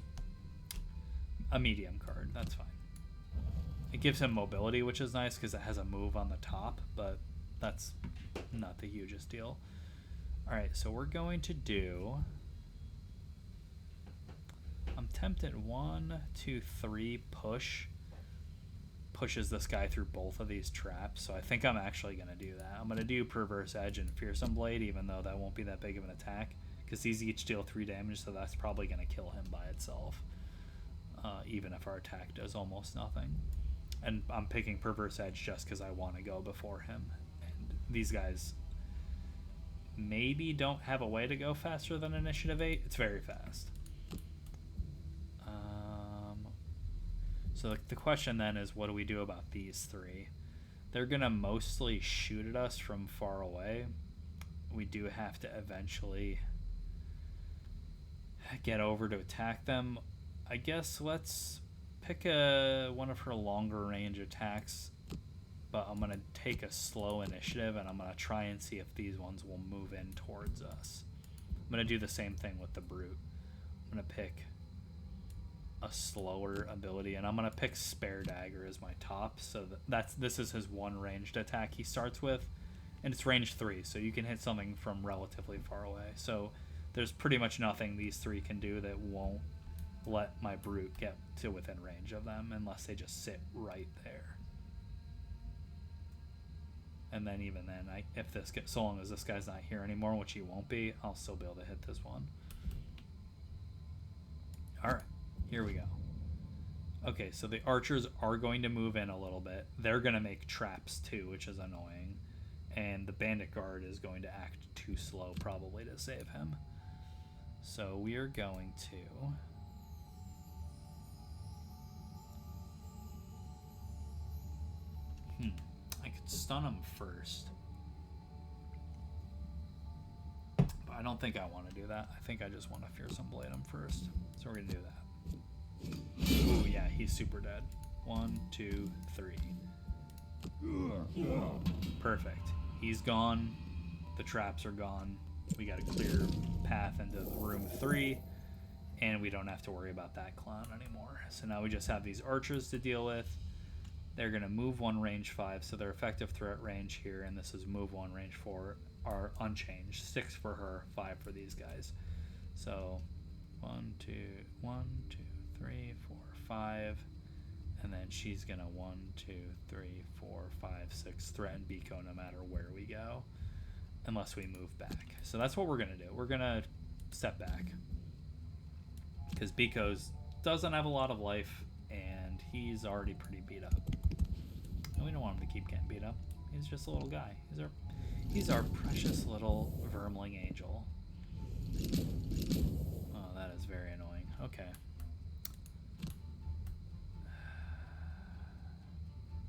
a medium card. That's fine. It gives him mobility, which is nice because it has a move on the top, but that's not the hugest deal. Alright, so we're going to do... I'm tempted 1, 2, 3 push. Pushes this guy through both of these traps, so I think I'm actually going to do that. I'm going to do Perverse Edge and Fearsome Blade, even though that won't be that big of an attack, because these each deal 3 damage, so that's probably going to kill him by itself, even if our attack does almost nothing. And I'm picking Perverse Edge just because I want to go before him. And these guys maybe don't have a way to go faster than Initiative 8. It's very fast. So the question then is, what do we do about these 3? They're going to mostly shoot at us from far away. We do have to eventually get over to attack them. I guess let's pick one of her longer range attacks, but I'm going to take a slow initiative, and I'm going to try and see if these ones will move in towards us. I'm going to do the same thing with the Brute. I'm going to pick a slower ability, and I'm going to pick Spare Dagger as my top, so this is his one ranged attack he starts with, and it's range 3, so you can hit something from relatively far away. So there's pretty much nothing these 3 can do that won't let my Brute get to within range of them unless they just sit right there. And then even then, so long as this guy's not here anymore, which he won't be, I'll still be able to hit this one. Alright, here we go. Okay, so the archers are going to move in a little bit. They're going to make traps too, which is annoying. And the bandit guard is going to act too slow probably to save him. So we are going to... I could stun him first. But I don't think I want to do that. I think I just want to Fearsome Blade him first. So we're going to do that. Ooh, yeah, he's super dead. 1, 2, 3. Perfect. He's gone. The traps are gone. We got a clear path into room 3. And we don't have to worry about that clown anymore. So now we just have these archers to deal with. They're going to move 1 range 5, so their effective threat range here, and this is move 1 range 4, are unchanged. 6 for her, 5 for these guys. So 1, 2, 3, 4, 5, and then she's going to 1, 2, 3, 4, 5, 6 threaten Biko no matter where we go, unless we move back. So that's what we're going to do. We're going to step back, because Biko's doesn't have a lot of life, and he's already pretty beat up. And we don't want him to keep getting beat up. He's just a little guy. He's our precious little vermling angel. Oh, that is very annoying. Okay.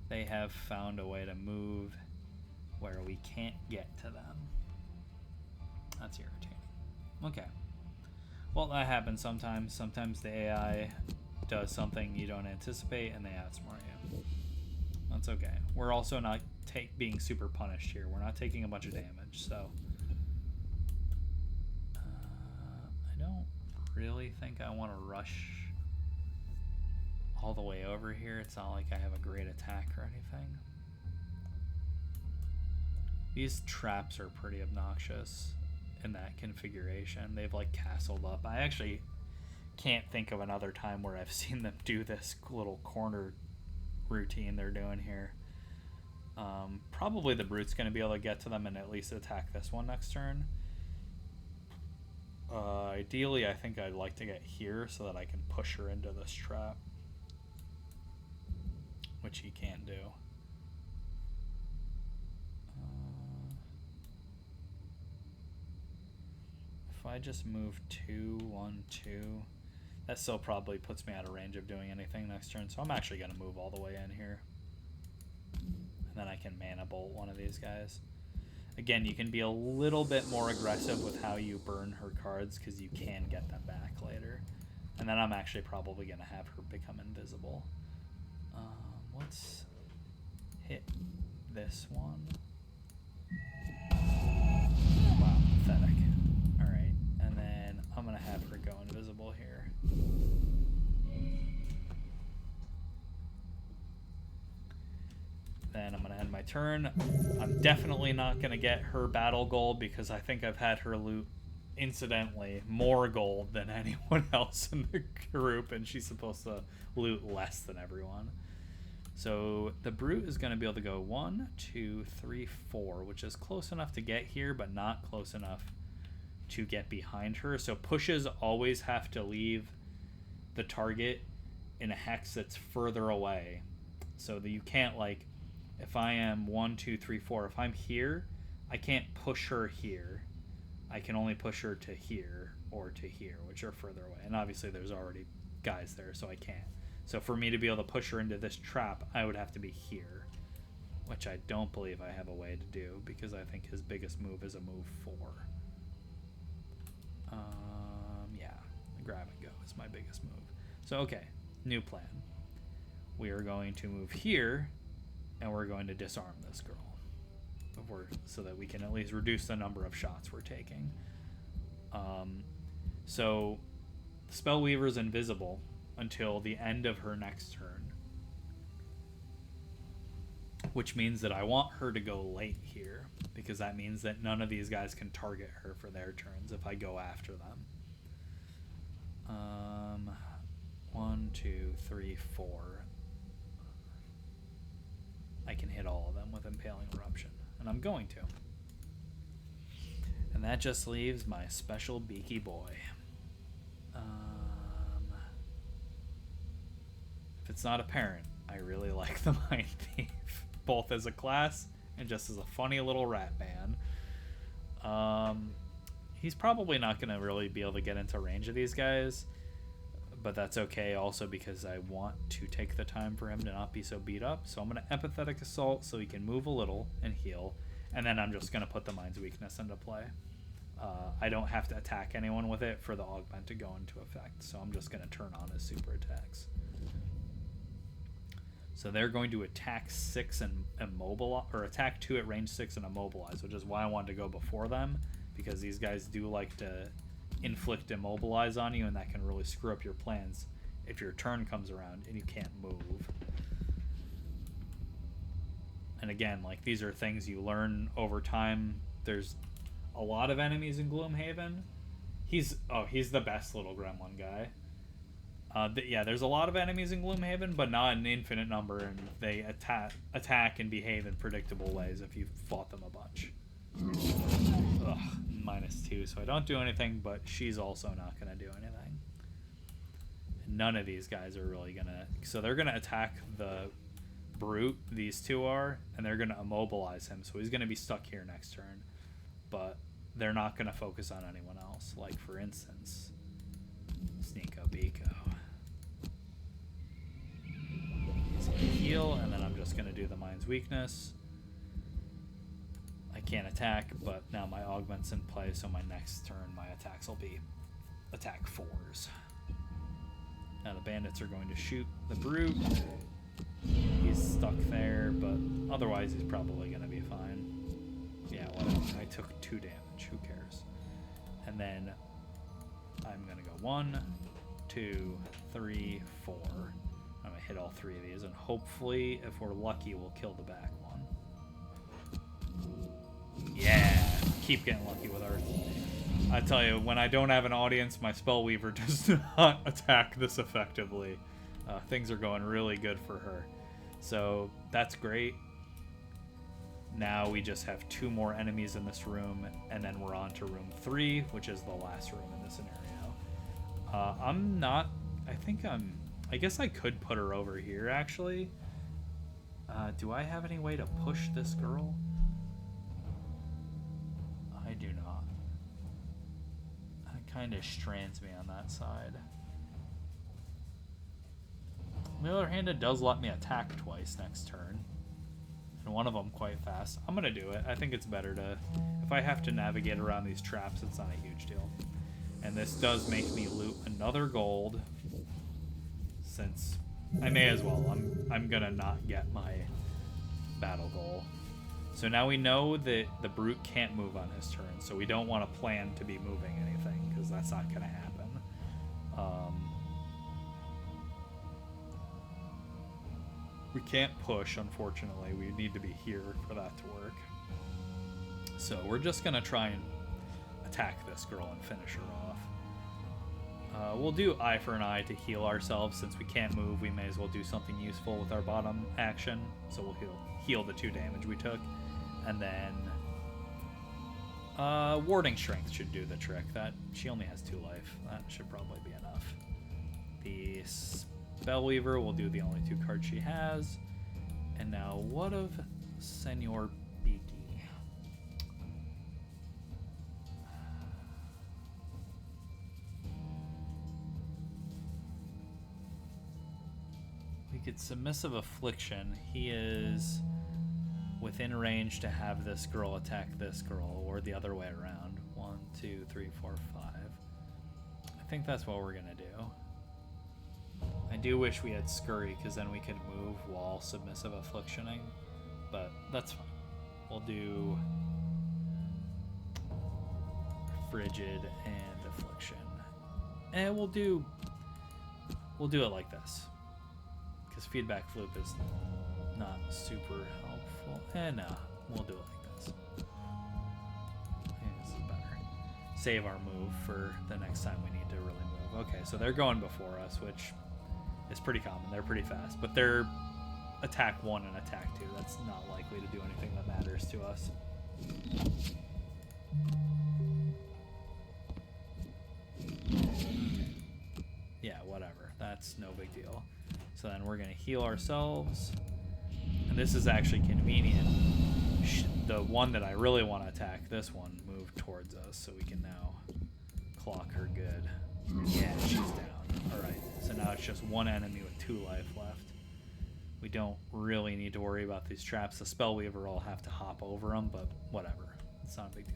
They have found a way to move where we can't get to them. That's irritating. Okay. Well, that happens sometimes. Sometimes the AI does something you don't anticipate and they outsmart you. That's okay. We're also not being super punished here. We're not taking a bunch of damage, so... I don't really think I want to rush all the way over here. It's not like I have a great attack or anything. These traps are pretty obnoxious in that configuration. They've like castled up. I actually can't think of another time where I've seen them do this little corner routine they're doing here. Probably the brute's going to be able to get to them and at least attack this one next turn. Ideally, I think I'd like to get here so that I can push her into this trap, which he can't do. If I just move 2, 1, 2, that still probably puts me out of range of doing anything next turn, so I'm actually going to move all the way in here. And then I can mana bolt one of these guys. Again, you can be a little bit more aggressive with how you burn her cards because you can get them back later. And then I'm actually probably going to have her become invisible. Let's hit this one. Wow, pathetic. Alright, and then I'm going to have her go invisible here. Then I'm going to end my turn. I'm definitely not going to get her battle gold because I think I've had her loot, incidentally, more gold than anyone else in the group, and she's supposed to loot less than everyone. So the brute is going to be able to go 1, 2, 3, 4, which is close enough to get here, but not close enough to get behind her. So pushes always have to leave the target in a hex that's further away, so that you can't, like, if I am 1, 2, 3, 4, if I'm here, I can't push her here. I can only push her to here or to here, which are further away. And obviously there's already guys there, so I can't. So for me to be able to push her into this trap, I would have to be here, which I don't believe I have a way to do because I think his biggest move is a move 4. Yeah, grab and go is my biggest move. So, okay, new plan. We are going to move here, and we're going to disarm this girl so that we can at least reduce the number of shots we're taking. So Spellweaver's invisible until the end of her next turn, which means that I want her to go late here because that means that none of these guys can target her for their turns if I go after them. 1, 2, 3, 4. I can hit all of them with Impaling Eruption, and I'm going to. And that just leaves my special beaky boy. If it's not apparent, I really like the Mind Thief, both as a class and just as a funny little rat man. He's probably not going to really be able to get into range of these guys, but that's okay also because I want to take the time for him to not be so beat up. So I'm going to Empathetic Assault so he can move a little and heal, and then I'm just going to put the Mind's Weakness into play. I don't have to attack anyone with it for the augment to go into effect, so I'm just going to turn on his super attacks. So they're going to attack 6 and immobilize, or attack 2 at range 6 and immobilize, which is why I wanted to go before them, because these guys do like to inflict immobilize on you, and that can really screw up your plans if your turn comes around and you can't move. And again, like, these are things you learn over time. There's a lot of enemies in Gloomhaven. He's the best little gremlin guy. Yeah, there's a lot of enemies in Gloomhaven, but not an infinite number, and they attack and behave in predictable ways if you've fought them a bunch. Ugh, -2, so I don't do anything, but she's also not going to do anything. And none of these guys are really going to... So they're going to attack the brute, these two are, and they're going to immobilize him, so he's going to be stuck here next turn. But they're not going to focus on anyone else. Like, for instance, Sneeko Biko. He's going to heal, and then I'm just going to do the Mind's Weakness. I can't attack, but now my augment's in play, so my next turn my attacks will be attack 4s. Now the bandits are going to shoot the brute. He's stuck there, but otherwise he's probably going to be fine. Yeah, whatever. I took 2 damage. Who cares? And then I'm going to go 1, 2, 3, 4. I'm going to hit all 3 of these, and hopefully, if we're lucky, we'll kill the back one. Yeah, keep getting lucky with our... I tell you, when I don't have an audience, my Spellweaver does not attack this effectively. Things are going really good for her. So that's great. Now we just have 2 more enemies in this room, and then we're on to room 3, which is the last room in this scenario. I'm not... I guess I could put her over here, actually. Do I have any way to push this girl? I do not. It kind of strands me on that side. On the other hand, it does let me attack twice next turn. And one of them quite fast. I'm going to do it. I think it's better to... If I have to navigate around these traps, it's not a huge deal. And this does make me loot another gold. Since I may as well. I'm going to not get my battle goal. So now we know that the brute can't move on his turn. So we don't want to plan to be moving anything, because that's not going to happen. We can't push, unfortunately. We need to be here for that to work. So we're just going to try and attack this girl and finish her off. We'll do eye for an eye to heal ourselves. Since we can't move, we may as well do something useful with our bottom action. So we'll heal the 2 damage we took. And then warding strength should do the trick. That she only has 2 life. That should probably be enough. The Spellweaver will do the only 2 cards she has. And now, what of Senor Beaky? We could Submissive Affliction. He is within range to have this girl attack this girl, or the other way around. 1, 2, 3, 4, 5. I think that's what we're gonna do. I do wish we had Scurry, because then we could move while Submissive Afflictioning, but that's fine. We'll do Frigid and Affliction, and we'll do it like this, because Feedback Loop is not super helpful. And we'll do it like this. I think this is better. Save our move for the next time we need to really move. Okay, so they're going before us, which is pretty common. They're pretty fast, but they're attack 1 and attack 2. That's not likely to do anything that matters to us. Yeah, whatever. That's no big deal. So then we're going to heal ourselves. And this is actually convenient. The one that I really want to attack, this one, moved towards us, so we can now clock her good. Yeah, she's down. Alright, so now it's just 1 enemy with 2 life left. We don't really need to worry about these traps. The Spellweaver will have to hop over them, but whatever. It's not a big deal.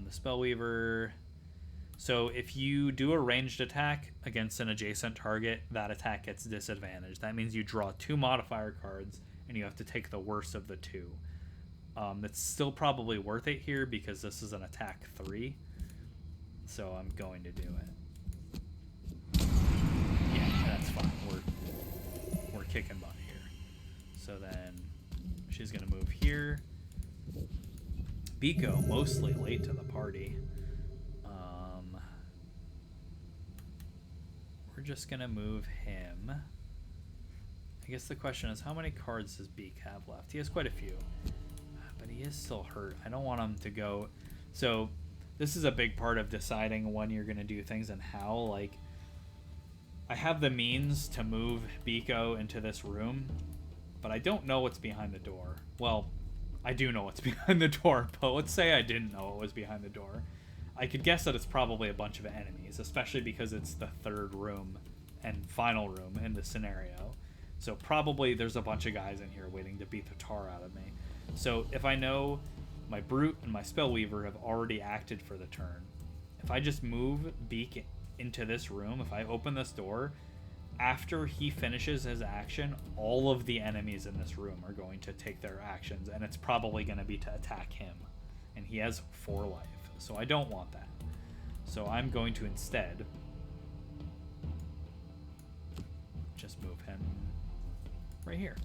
The Spellweaver... So if you do a ranged attack against an adjacent target, that attack gets disadvantaged. That means you draw 2 modifier cards, and you have to take the worst of the 2. It's still probably worth it here, because this is an attack 3. So I'm going to do it. Yeah, that's fine. We're kicking butt here. So then she's going to move here. Biko, mostly late to the party. We're just going to move him. I guess the question is, how many cards does Beak have left? He has quite a few, but he is still hurt. I don't want him to go... So this is a big part of deciding when you're going to do things and how. Like, I have the means to move Biko into this room, but I don't know what's behind the door. Well, I do know what's behind the door, but let's say I didn't know what was behind the door. I could guess that it's probably a bunch of enemies, especially because it's the 3rd room and final room in the scenario. So probably there's a bunch of guys in here waiting to beat the tar out of me. So if I know my Brute and my Spellweaver have already acted for the turn, if I just move Beak into this room, if I open this door, after he finishes his action, all of the enemies in this room are going to take their actions, and it's probably going to be to attack him. And he has 4 life, so I don't want that. So I'm going to instead just move him right here.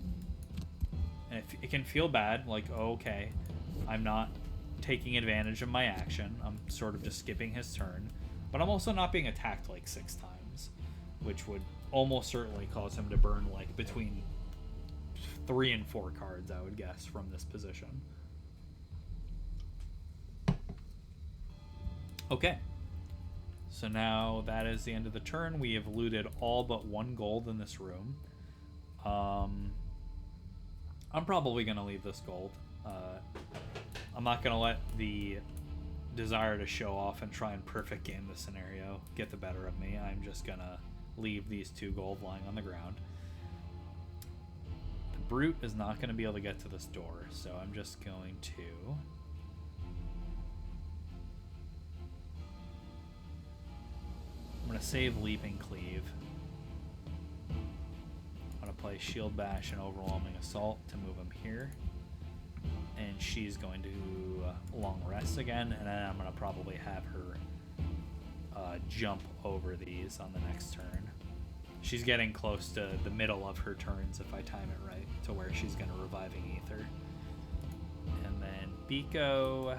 And it can feel bad, like, oh, okay, I'm not taking advantage of my action. I'm sort of just skipping his turn. But I'm also not being attacked like 6 times, which would almost certainly cause him to burn like between 3 and 4 cards, I would guess, from this position. Okay. So now that is the end of the turn. We have looted all but 1 gold in this room. I'm probably going to leave this gold. I'm not going to let the desire to show off and try and perfect game the scenario get the better of me. I'm just going to leave these 2 gold lying on the ground. The brute is not going to be able to get to this door, so I'm just going to... I'm going to save Leaping Cleave. I'm going to play Shield Bash and Overwhelming Assault to move him here. And she's going to Long Rest again, and then I'm going to probably have her jump over these on the next turn. She's getting close to the middle of her turns if I time it right, to where she's going to Reviving Ether. And then Biko...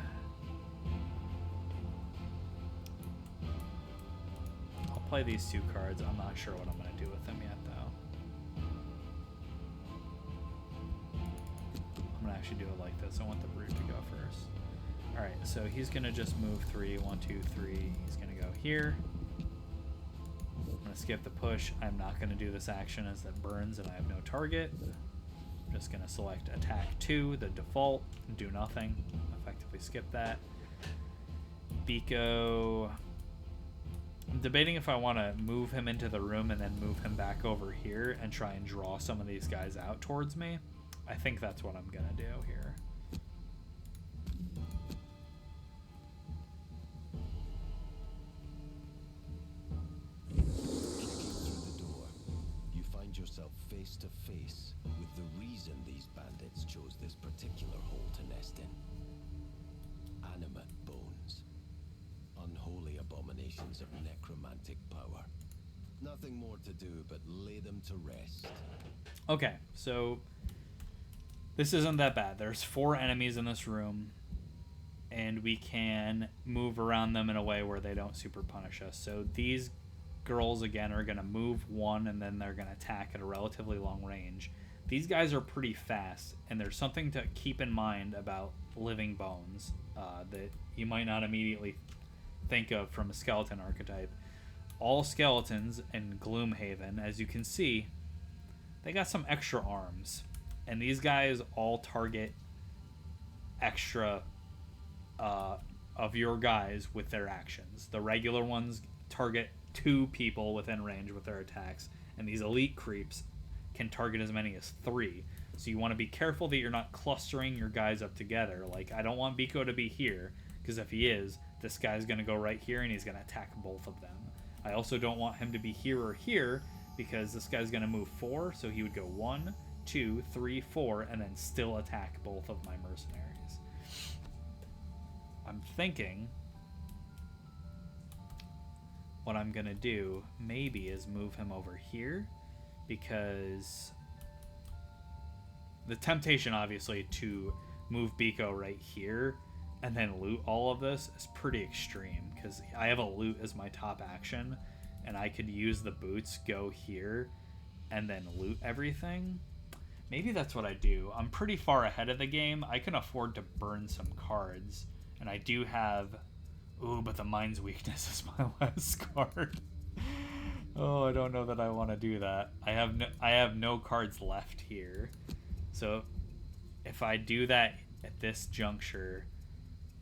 I'll play these 2 cards. I'm not sure what I'm going to do with them yet, though. I'm going to actually do it like this. I want the brute to go first. Alright, so he's going to just move 3. 1, 2, 3. He's going to go here. I'm going to skip the push. I'm not going to do this action as it burns and I have no target. I'm just going to select attack 2, the default, do nothing. Effectively skip that. Biko... I'm debating if I want to move him into the room and then move him back over here and try and draw some of these guys out towards me. I think that's what I'm going to do here. Kicking through the door, you find yourself face to face with the reason these bandits chose this particular hole to nest in. Animate bones. Unholy abominations of necromantic power. Nothing more to do but lay them to rest. Okay, so this isn't that bad. There's 4 enemies in this room, and we can move around them in a way where they don't super punish us. So these girls, again, are going to move 1, and then they're going to attack at a relatively long range. These guys are pretty fast, and there's something to keep in mind about living bones that you might not immediately think of from a skeleton archetype. All skeletons in Gloomhaven, as you can see, they got some extra arms, and these guys all target extra of your guys with their actions. The regular ones target 2 people within range with their attacks, and these elite creeps can target as many as 3. So you want to be careful that you're not clustering your guys up together. Like, I don't want Biko to be here, because if he is, this guy's going to go right here and he's going to attack both of them. I also don't want him to be here or here, because this guy's going to move 4, so he would go 1, 2, 3, 4, and then still attack both of my mercenaries. I'm thinking what I'm going to do maybe is move him over here, because the temptation, obviously, to move Biko right here and then loot all of this is pretty extreme, because I have a loot as my top action, and I could use the boots, go here, and then loot everything. Maybe that's what I do. I'm pretty far ahead of the game. I can afford to burn some cards, and I do have... Ooh, but the Mind's Weakness is my last card. Oh, I don't know that I want to do that. I have no cards left here. So if I do that at this juncture,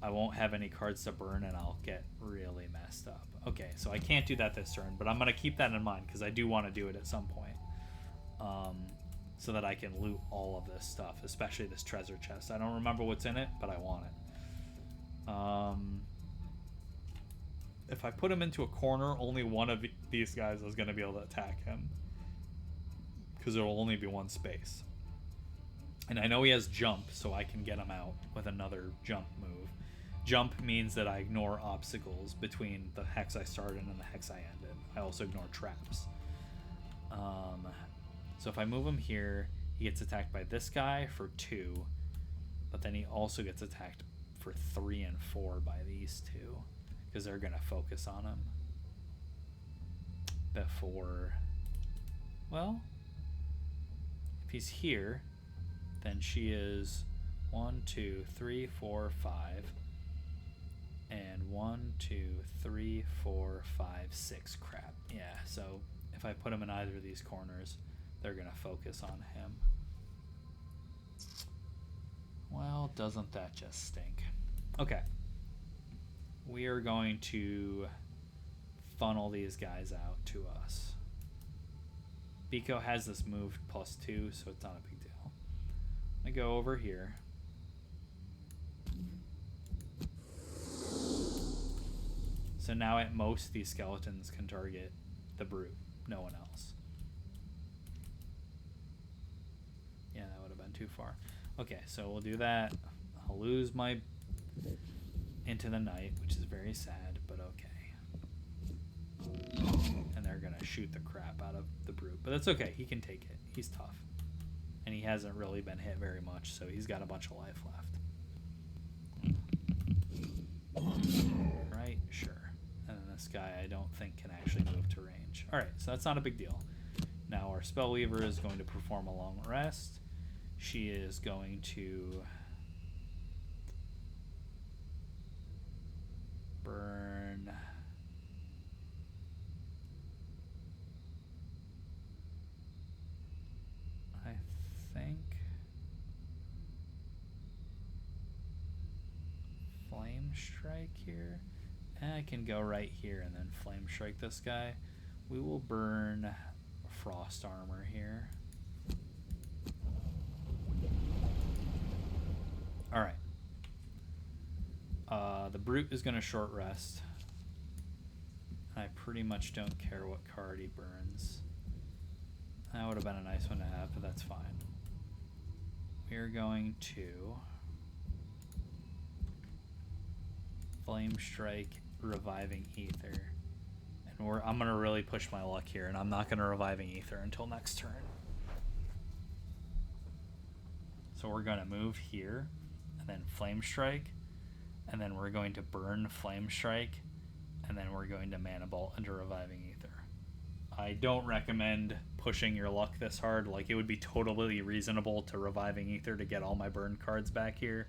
I won't have any cards to burn, and I'll get really messed up. Okay, so I can't do that this turn, but I'm going to keep that in mind, because I do want to do it at some point. So that I can loot all of this stuff, especially this treasure chest. I don't remember what's in it, but I want it. If I put him into a corner, only one of these guys is going to be able to attack him, because there will only be one space. And I know he has jump, so I can get him out with another jump move. jump means that I ignore obstacles between the hex I started and the hex I ended. I also ignore traps. So if I move him here, he gets attacked by this guy for 2, but then he also gets attacked for 3 and 4 by these 2, because they're going to focus on him. Before, well, if he's here, then she is 1, 2, 3, 4, 5, and 1, 2, 3, 4, 5, 6. Crap. Yeah, so if I put him in either of these corners, they're going to focus on him. Well, doesn't that just stink? Okay. We are going to funnel these guys out to us. Biko has this move +2, so it's not a big deal. I go over here. So now at most these skeletons can target the brute, no one else. Yeah, that would have been too far. Okay, so we'll do that. I'll lose my into the night, which is very sad, but okay. And they're gonna shoot the crap out of the brute, but that's okay. He can take it. He's tough, and he hasn't really been hit very much, so he's got a bunch of life left. Right, sure. And then this guy I don't think can actually move to range. All right, so that's not a big deal. Now our Spellweaver is going to perform a long rest. She is going to burn. I think Flame Strike here. And I can go right here and then Flame Strike this guy. We will burn Frost Armor here. Alright. The Brute is going to short rest. I pretty much don't care what card he burns. That would have been a nice one to have, but that's fine. We are going to Flame Strike, Reviving Ether. And I'm going to really push my luck here, and I'm not going to Reviving Ether until next turn. So we're going to move here, and then Flame Strike, and then we're going to burn Flame Strike, and then we're going to Mana Bolt into Reviving Ether. I don't recommend pushing your luck this hard. Like, it would be totally reasonable to Reviving Ether to get all my burn cards back here.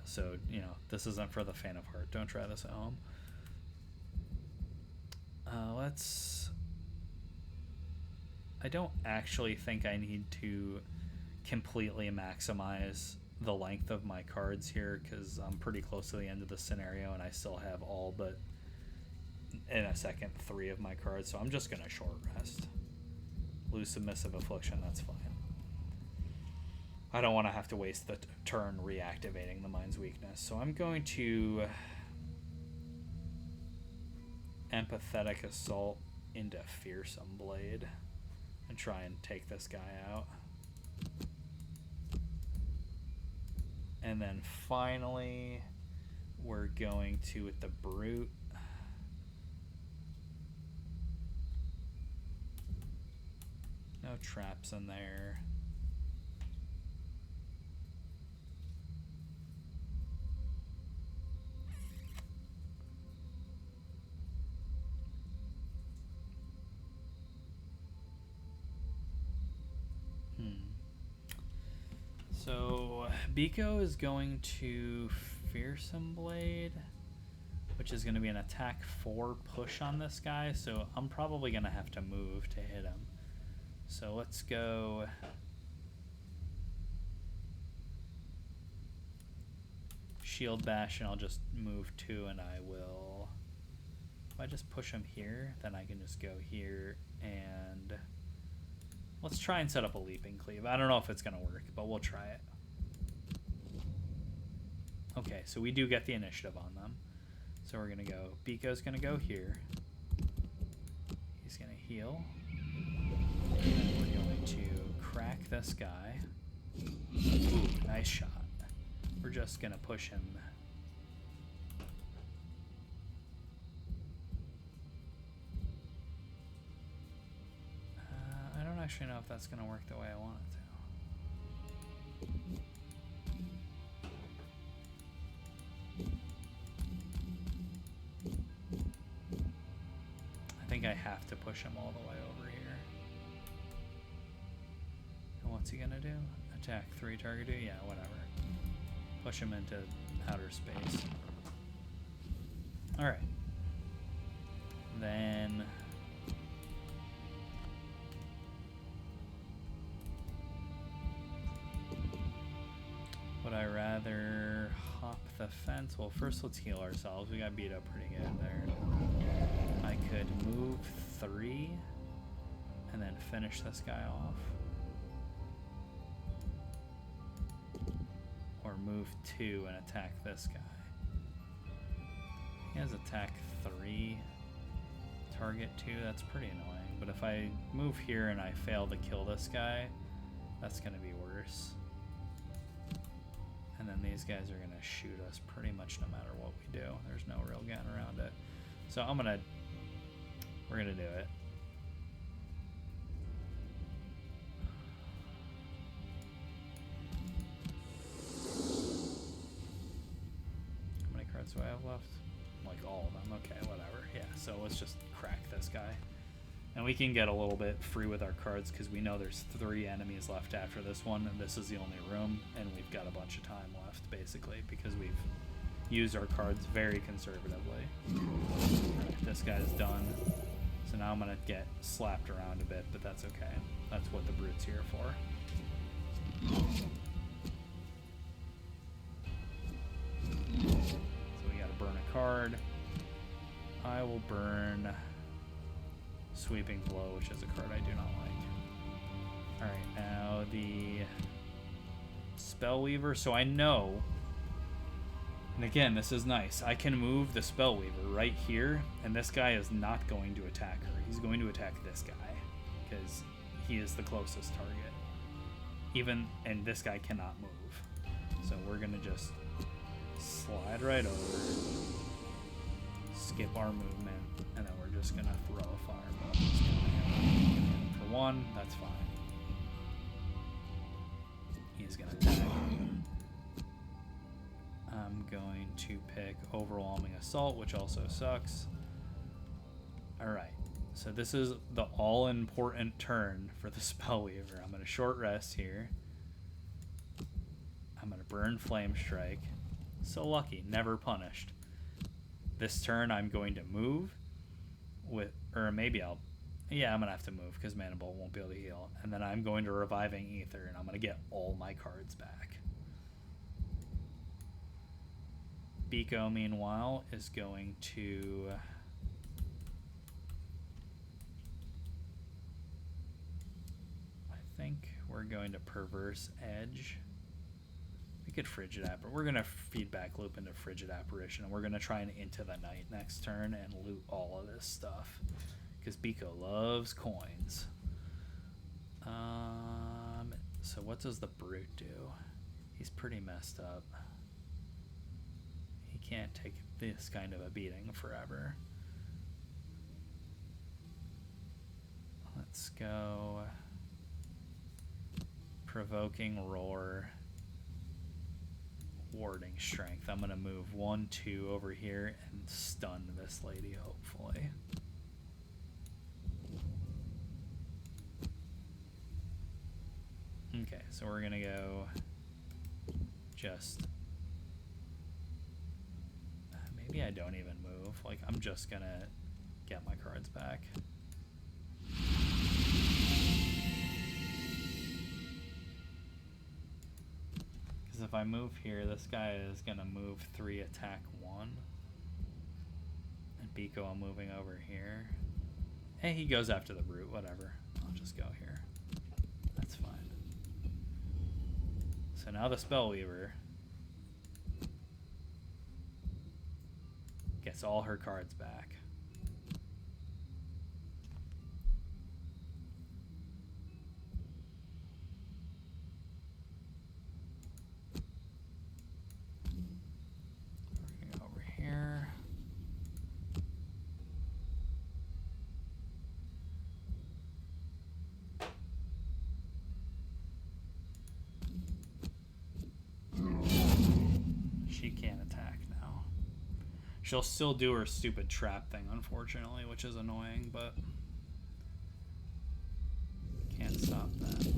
So, you know, this isn't for the faint of heart. Don't try this at home. I don't actually think I need to completely maximize the length of my cards here, because I'm pretty close to the end of the scenario and I still have all but in a second 3 of my cards, so I'm just gonna short rest. Lose Submissive Affliction, that's fine. I don't want to have to waste the turn reactivating the Mind's Weakness, so I'm going to Empathetic Assault into Fearsome Blade and try and take this guy out. And then finally, we're going to, with the Brute, no traps in there. So Biko is going to Fearsome Blade, which is going to be an attack 4 push on this guy, so I'm probably going to have to move to hit him. So let's go Shield Bash, and I'll just move 2, and I will, if I just push him here, then I can just go here, and let's try and set up a Leaping Cleave. I don't know if it's going to work, but we'll try it. Okay, so we do get the initiative on them. So we're going to go, Biko's going to go here. He's going to heal. And then we're going to crack this guy. Ooh, nice shot. We're just going to push him actually know if that's going to work the way I want it to. I think I have to push him all the way over here. And what's he going to do? Attack 3 target 2? Yeah, whatever. Push him into outer space. Alright. Then... would I rather hop the fence? Well, first let's heal ourselves. We got beat up pretty good there. I could move 3 and then finish this guy off. Or move 2 and attack this guy. He has attack 3, target 2. That's pretty annoying. But if I move here and I fail to kill this guy, that's going to be worse. And then these guys are going to shoot us pretty much no matter what we do. There's no real getting around it. So we're going to do it. How many cards do I have left? Like all of them. Okay, whatever. Yeah, so let's just crack this guy. And we can get a little bit free with our cards because we know there's 3 enemies left after this one, and this is the only room, and we've got a bunch of time left, basically, because we've used our cards very conservatively. Alright, this guy's done. So now I'm going to get slapped around a bit, but that's okay. That's what the Brute's here for. So we got to burn a card. I will burn... Sweeping Blow, which is a card I do not like. Alright, now the Spellweaver. So I know, and again, this is nice, I can move the Spellweaver right here, and this guy is not going to attack her. He's going to attack this guy, because he is the closest target. And this guy cannot move. So we're going to just slide right over, skip our movement, and then we're just going to throw a fireball. For 1, that's fine. He's going to attack. I'm going to pick Overwhelming Assault, which also sucks. Alright, so this is the all-important turn for the Spellweaver. I'm going to short rest here. I'm going to burn Flame Strike. So lucky, never punished. This turn I'm going to move with, or maybe I'm gonna have to move because Mana Bolt won't be able to heal, and then I'm going to Reviving Ether, and I'm gonna get all my cards back. Biko, meanwhile, is going to I think we're going to Perverse Edge. We could Frigid Apparition. We're going to Feedback Loop into Frigid Apparition, and we're going to try and Into the Night next turn and loot all of this stuff. Because Biko loves coins. So what does the Brute do? He's pretty messed up. He can't take this kind of a beating forever. Let's go Provoking Roar, Warding Strength. I'm going to move 1, 2 over here and stun this lady, hopefully. Okay, so we're going to go just... maybe I don't even move. Like, I'm just going to get my cards back. Because if I move here, this guy is going to move 3, attack 1. And Biko, I'm moving over here. Hey, he goes after the Brute, whatever. I'll just go here. That's fine. So now the Spellweaver gets all her cards back. We're gonna go over here. attack now. She'll still do her stupid trap thing, unfortunately, which is annoying, but can't stop that.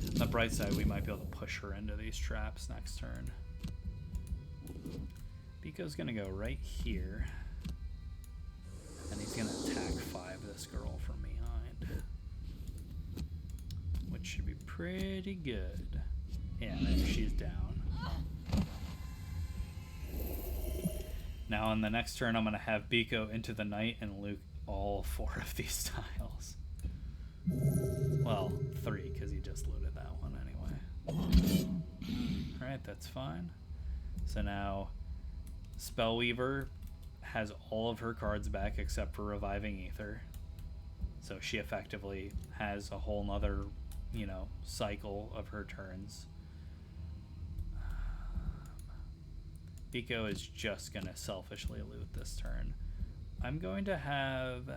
On the bright side, we might be able to push her into these traps next turn. Biko's gonna go right here, and he's gonna attack 5 this girl from behind, which should be pretty good. Yeah, there, she's down. Now on the next turn, I'm gonna have Biko into the night and loot all 4 of these tiles. Well, 3, because he just looted that one anyway. Alright, that's fine. So now Spellweaver has all of her cards back except for Reviving Ether. So she effectively has a whole nother, you know, cycle of her turns. Biko is just going to selfishly loot this turn. I'm going to have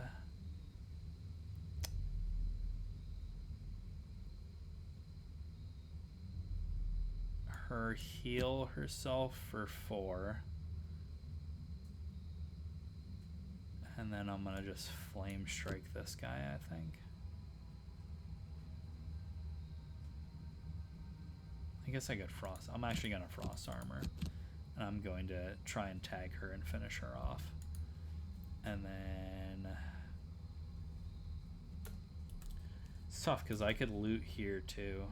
her heal herself for 4. And then I'm going to just flame strike this guy, I think. I guess I could frost. I'm actually going to frost armor. And I'm going to try and tag her and finish her off. And then it's tough because I could loot here too.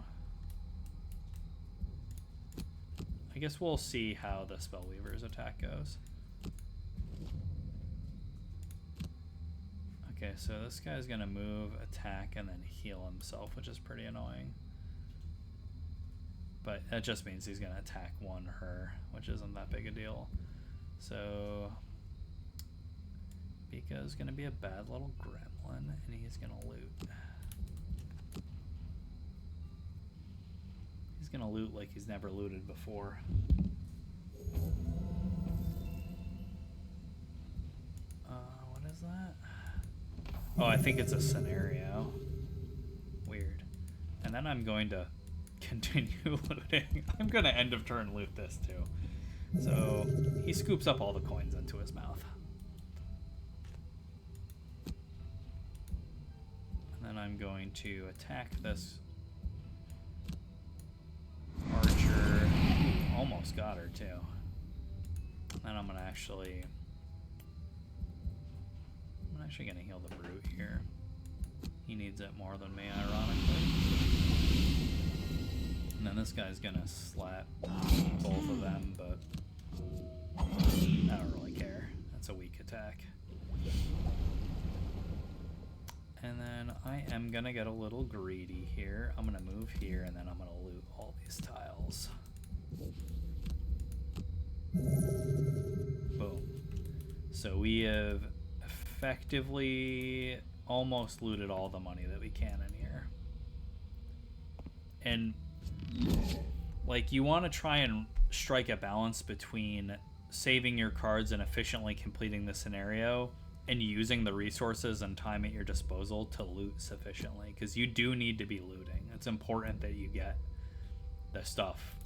I guess we'll see how the Spellweaver's attack goes. Okay, so this guy's gonna move, attack, and then heal himself, which is pretty annoying. But that just means he's gonna attack her, which isn't that big a deal. So Biko's gonna be a bad little gremlin, and he's gonna loot. He's gonna loot like he's never looted before. What is that? Oh, I think it's a scenario. Weird. And then I'm going to continue looting. I'm going to end of turn loot this too. So he scoops up all the coins into his mouth. And then I'm going to attack this archer. Almost got her too. And I'm going to actually going to heal the brute here. He needs it more than me, ironically. And then this guy's going to slap both of them, but I don't really care. That's a weak attack. And then I am going to get a little greedy here. I'm going to move here, and then I'm going to loot all these tiles. Boom. So we have effectively almost looted all the money that we can in here. And like, you want to try and strike a balance between saving your cards and efficiently completing the scenario and using the resources and time at your disposal to loot sufficiently, because you do need to be looting. It's important that you get the stuff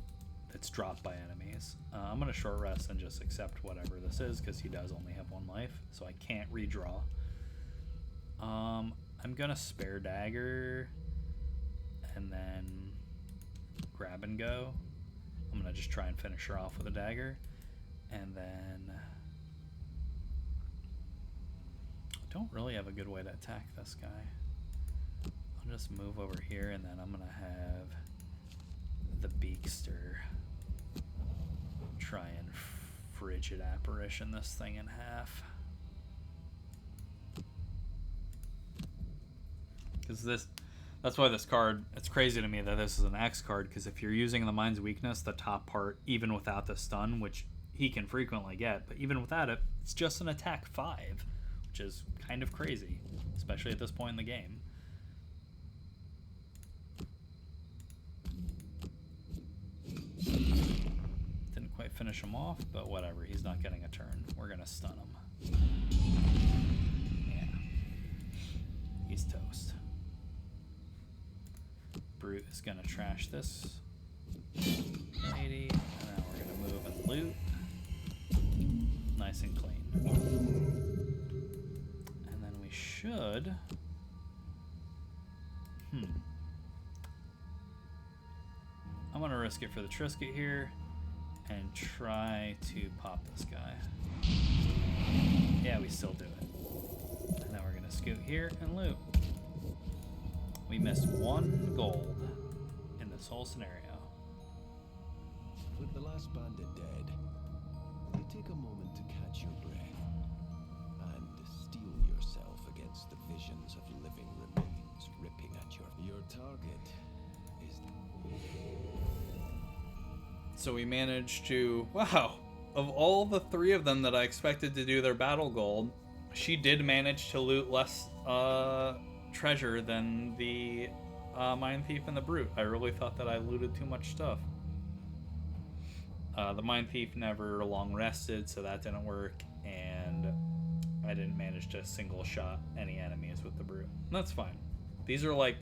that's dropped by enemies. I'm going to short rest and just accept whatever this is, because he does only have 1 life, so I can't redraw. I'm going to spare dagger and then grab and go. I'm going to just try and finish her off with a dagger, and then I don't really have a good way to attack this guy. I'll just move over here, and then I'm going to have the Beakster try and frigid apparition this thing in half. Because that's why this card, it's crazy to me that this is an X card, because if you're using the Mind's Weakness, the top part, even without the stun, which he can frequently get, but even without it, it's just an attack 5, which is kind of crazy, especially at this point in the game. Didn't quite finish him off, but whatever, he's not getting a turn. We're gonna stun him. Yeah. He's toast. brute is going to trash this lady. And then we're going to move and loot. Nice and clean. And then we should... I'm going to risk it for the Trisket here and try to pop this guy. Yeah, we still do it. And then we're going to scoot here and loot. We missed 1 gold in this whole scenario. With the last bandit dead, you take a moment to catch your breath and steel yourself against the visions of living remains ripping at your target is... So we managed to... Wow! Of all the 3 of them that I expected to do their battle gold, she did manage to loot less treasure than the Mine Thief and the Brute. I really thought that I looted too much stuff. The Mine Thief never long rested, so that didn't work, and I didn't manage to single shot any enemies with the Brute. And that's fine. These are like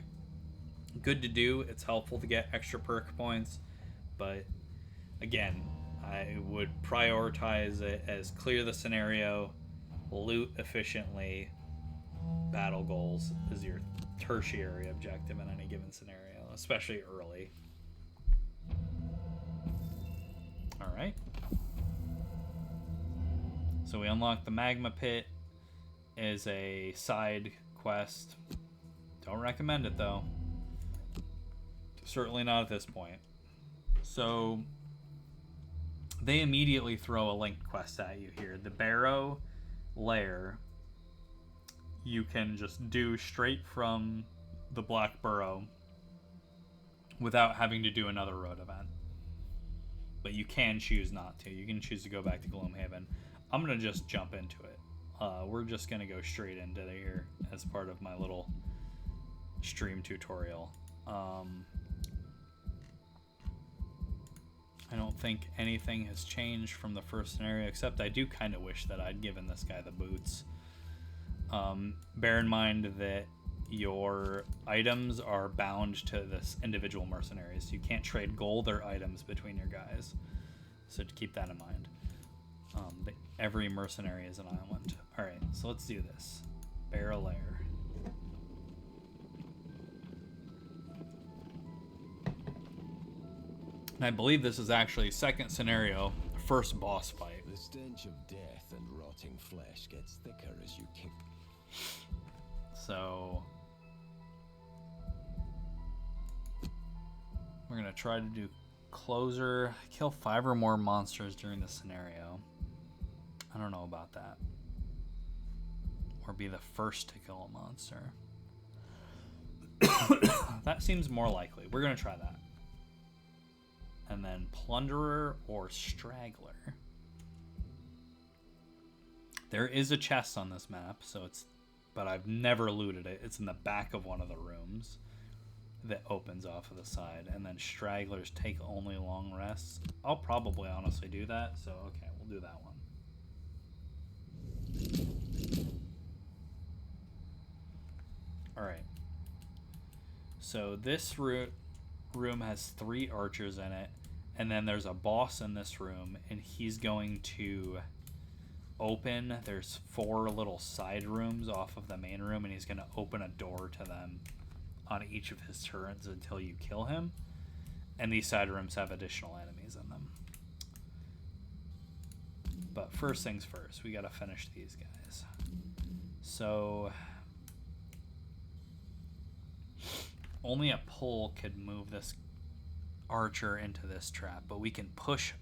good to do. It's helpful to get extra perk points, but again, I would prioritize it as clear the scenario, loot efficiently, battle goals is your tertiary objective in any given scenario, especially early. Alright. So we unlock the Magma Pit as a side quest. Don't recommend it though. Certainly not at this point. So they immediately throw a linked quest at you here. The Barrow Lair you can just do straight from the Black Burrow without having to do another road event. But you can choose not to. You can choose to go back to Gloomhaven. I'm going to just jump into it. We're just going to go straight into here as part of my little stream tutorial. I don't think anything has changed from the first scenario, except I do kind of wish that I'd given this guy the boots. Bear in mind that your items are bound to this individual mercenaries. You can't trade gold or items between your guys. So to keep that in mind. Every mercenary is an island. Alright, so let's do this. Barrow Lair. And I believe this is actually second scenario, first boss fight. The stench of death and rotting flesh gets thicker as you kick. So we're gonna try to do closer, kill 5 or more monsters during the scenario. I don't know about that. Or be the first to kill a monster. That seems more likely. We're gonna try that. And then Plunderer or Straggler. There is a chest on this map, but I've never looted it. It's in the back of one of the rooms that opens off of the side. And then Stragglers take only long rests. I'll probably honestly do that, so okay, we'll do that one. Alright. So this room has 3 archers in it, and then there's a boss in this room, and he's going to open, there's 4 little side rooms off of the main room, and he's going to open a door to them on each of his turns until you kill him, and these side rooms have additional enemies in them. But first things first, we got to finish these guys. So only a pull could move this archer into this trap, but we can push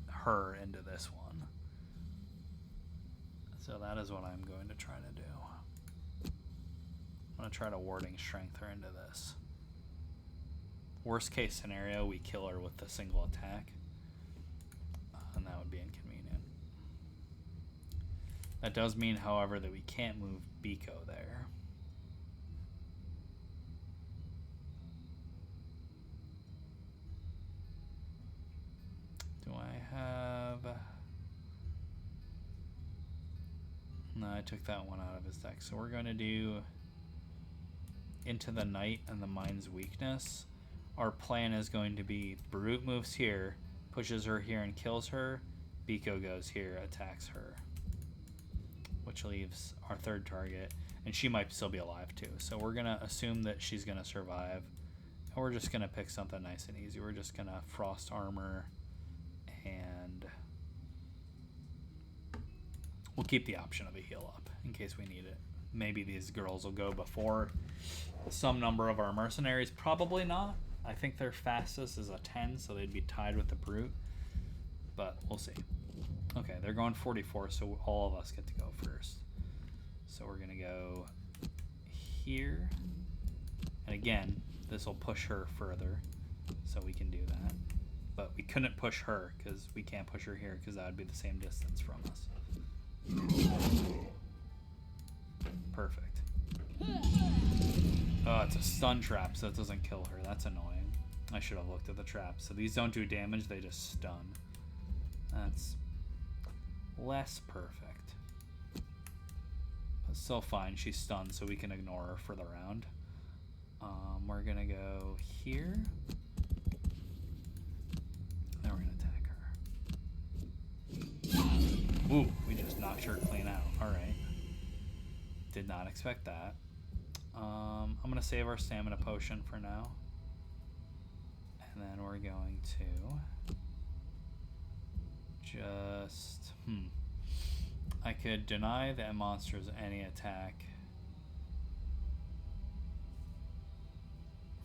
her into this one. So that is what I'm going to try to do. I'm going to try to warding strength her into this. Worst case scenario, we kill her with the single attack. And that would be inconvenient. That does mean, however, that we can't move Biko there. Do I have... No, I took that one out of his deck. So we're going to do Into the Night and the Mind's Weakness. our plan is going to be Brute moves here, pushes her here and kills her. Biko goes here, attacks her, which leaves our third target, and she might still be alive too. So we're gonna assume that she's gonna survive, and we're just gonna pick something nice and easy. We're just gonna frost armor, and we'll keep the option of a heal up in case we need it. Maybe these girls will go before some number of our mercenaries. Probably not. I think their fastest is a 10, so they'd be tied with the Brute, but we'll see. Okay, they're going 44, so all of us get to go first. So we're gonna go here, and again, this will push her further, so we can do that. But we couldn't push her because we can't push her here because that would be the same distance from us. Perfect. Oh, it's a stun trap, so it doesn't kill her. That's annoying. I should have looked at the traps. So these don't do damage, they just stun. That's less perfect. But still fine, she's stunned, so we can ignore her for the round. We're gonna go here. Then we're gonna attack her. Ooh, we just knocked her clean out. Alright. Did not expect that. I'm gonna save our stamina potion for now. And then we're going to just I could deny the monsters any attack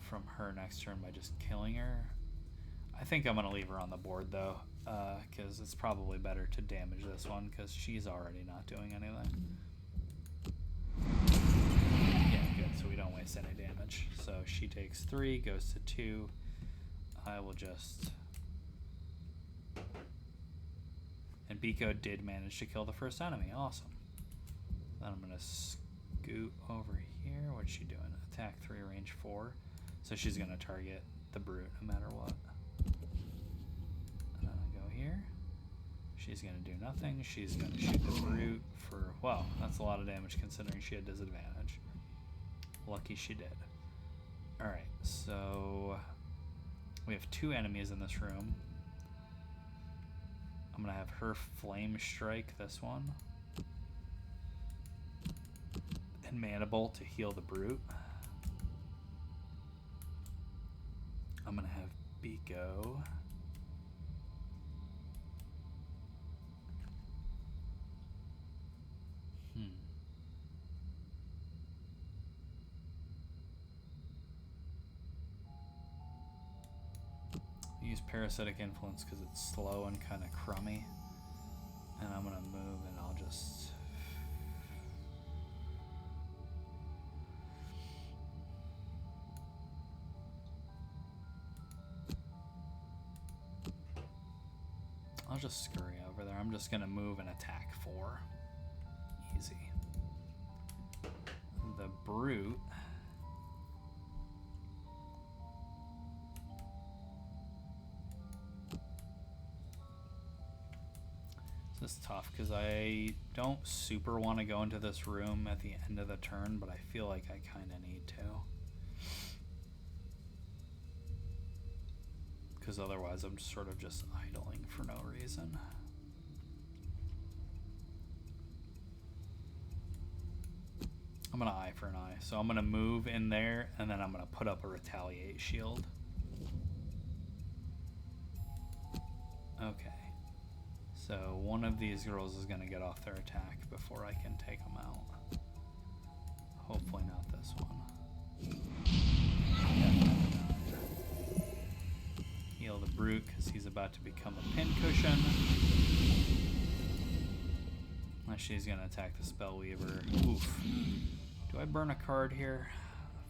from her next turn by just killing her. I think I'm gonna leave her on the board though, because it's probably better to damage this one because she's already not doing anything. Yeah, good, so we don't waste any damage. So she takes 3, goes to 2. I will just... And Biko did manage to kill the first enemy. Awesome. Then I'm going to scoot over here. What's she doing? Attack 3, range 4. So she's going to target the Brute no matter what. And then I go here. She's going to do nothing. She's going to shoot the Brute for... Wow, that's a lot of damage considering she had disadvantage. Lucky she did. Alright, so... We have 2 enemies in this room. I'm going to have her flame strike this one. And Mana Bolt to heal the Brute. I'm going to have Biko. Use Parasitic Influence because it's slow and kind of crummy. And I'm going to move and I'll just... I'll just scurry over there. I'm just going to move and attack 4. Easy. The Brute... This is tough because I don't super want to go into this room at the end of the turn, but I feel like I kind of need to. Because otherwise I'm sort of just idling for no reason. I'm going to eye for an eye. So I'm going to move in there, and then I'm going to put up a retaliate shield. Okay. So one of these girls is going to get off their attack before I can take them out. Hopefully not this one. Heal the Brute because he's about to become a pincushion. She's going to attack the Spellweaver. Oof. Do I burn a card here?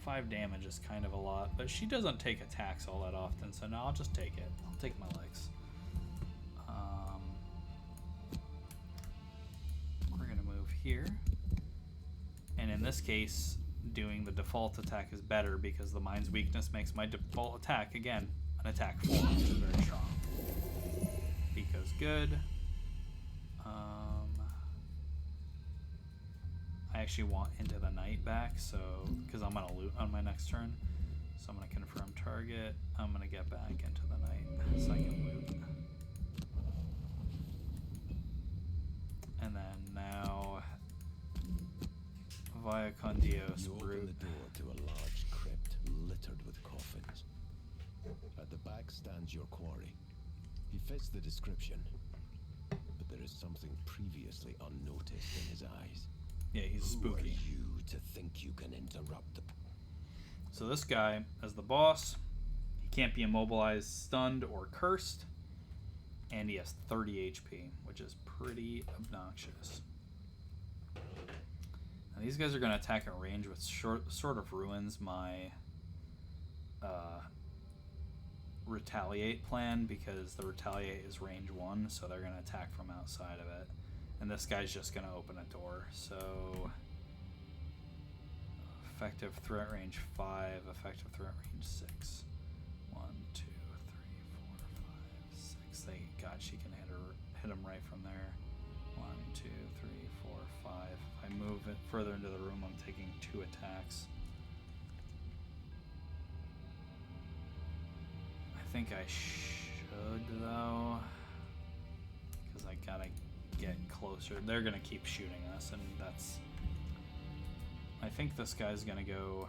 5 damage is kind of a lot, but she doesn't take attacks all that often, so no, I'll just take it. I'll take my legs. Here, and in this case doing the default attack is better because the Mind's Weakness makes my default attack again an attack 4, which is very strong. Biko's good. I actually want Into the Night back, so because I'm gonna loot on my next turn, So I'm going to confirm target. I'm going to get back into the night so I can loot. And then now, via Condios You open route. the door to a large crypt littered with coffins. At the back stands your quarry. He fits the description, but there is something previously unnoticed in his eyes. Yeah, he's spooky. Who are you to think you can interrupt the... So this guy, as the boss, he can't be immobilized, stunned, or cursed. And he has 30 HP, which is pretty obnoxious. Now these guys are going to attack at range, which sort of ruins my retaliate plan, because the retaliate is range 1, so they're going to attack from outside of it. And this guy's just going to open a door. So effective threat range 5, effective threat range 6. 1, 2, 3, 4, 5, 6. Thank God she can hit him right from there. 1, 2, 3, 4, 5. If I move it further into the room, I'm taking 2 attacks. I think I should, though, because I gotta get closer. They're gonna keep shooting us, and that's... I think this guy's gonna go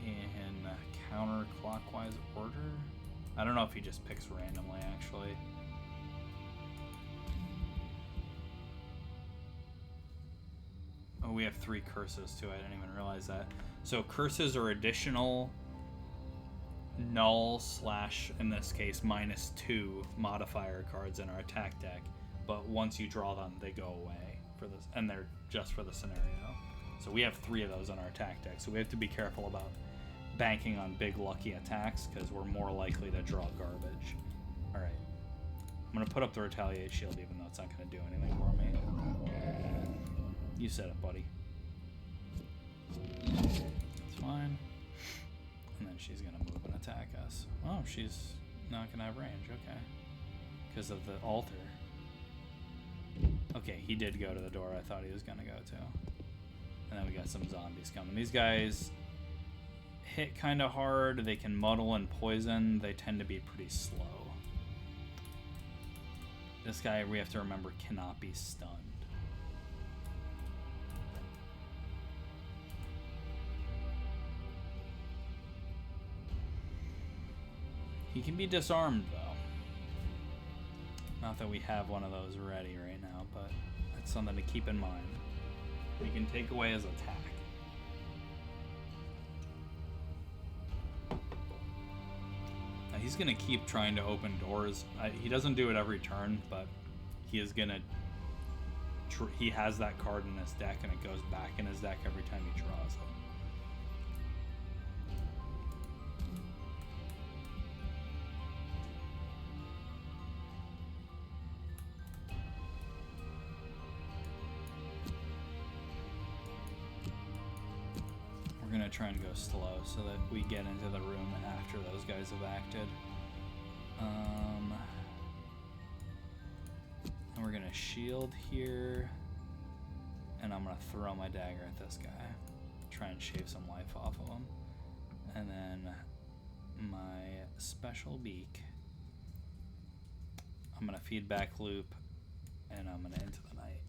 in counterclockwise order. I don't know if he just picks randomly, actually. Oh, we have 3 curses too. I didn't even realize that. So curses are additional null / in this case -2 modifier cards in our attack deck, but once you draw them, they go away for this, and they're just for the scenario. So we have 3 of those on our attack deck, so we have to be careful about banking on big lucky attacks, because we're more likely to draw garbage. All right, I'm gonna put up the retaliate shield, even though it's not gonna do anything for me. You said it, buddy. It's fine. And then she's gonna move and attack us. Oh, she's not gonna have range. Okay, because of the altar. Okay, he did go to the door I thought he was gonna go to. And then we got some zombies coming. These guys hit kind of hard. They can muddle and poison. They tend to be pretty slow. This guy, we have to remember, cannot be stunned. He can be disarmed, though. Not that we have one of those ready right now, but that's something to keep in mind. He can take away his attack. Now he's going to keep trying to open doors. He doesn't do it every turn, but he is going to... he has that card in his deck, and it goes back in his deck every time he draws it. We're going to try and go slow so that we get into the room after those guys have acted. And we're going to shield here. And I'm going to throw my dagger at this guy. Try and shave some life off of him. And then my special beak. I'm going to feedback loop. And I'm going to into the night.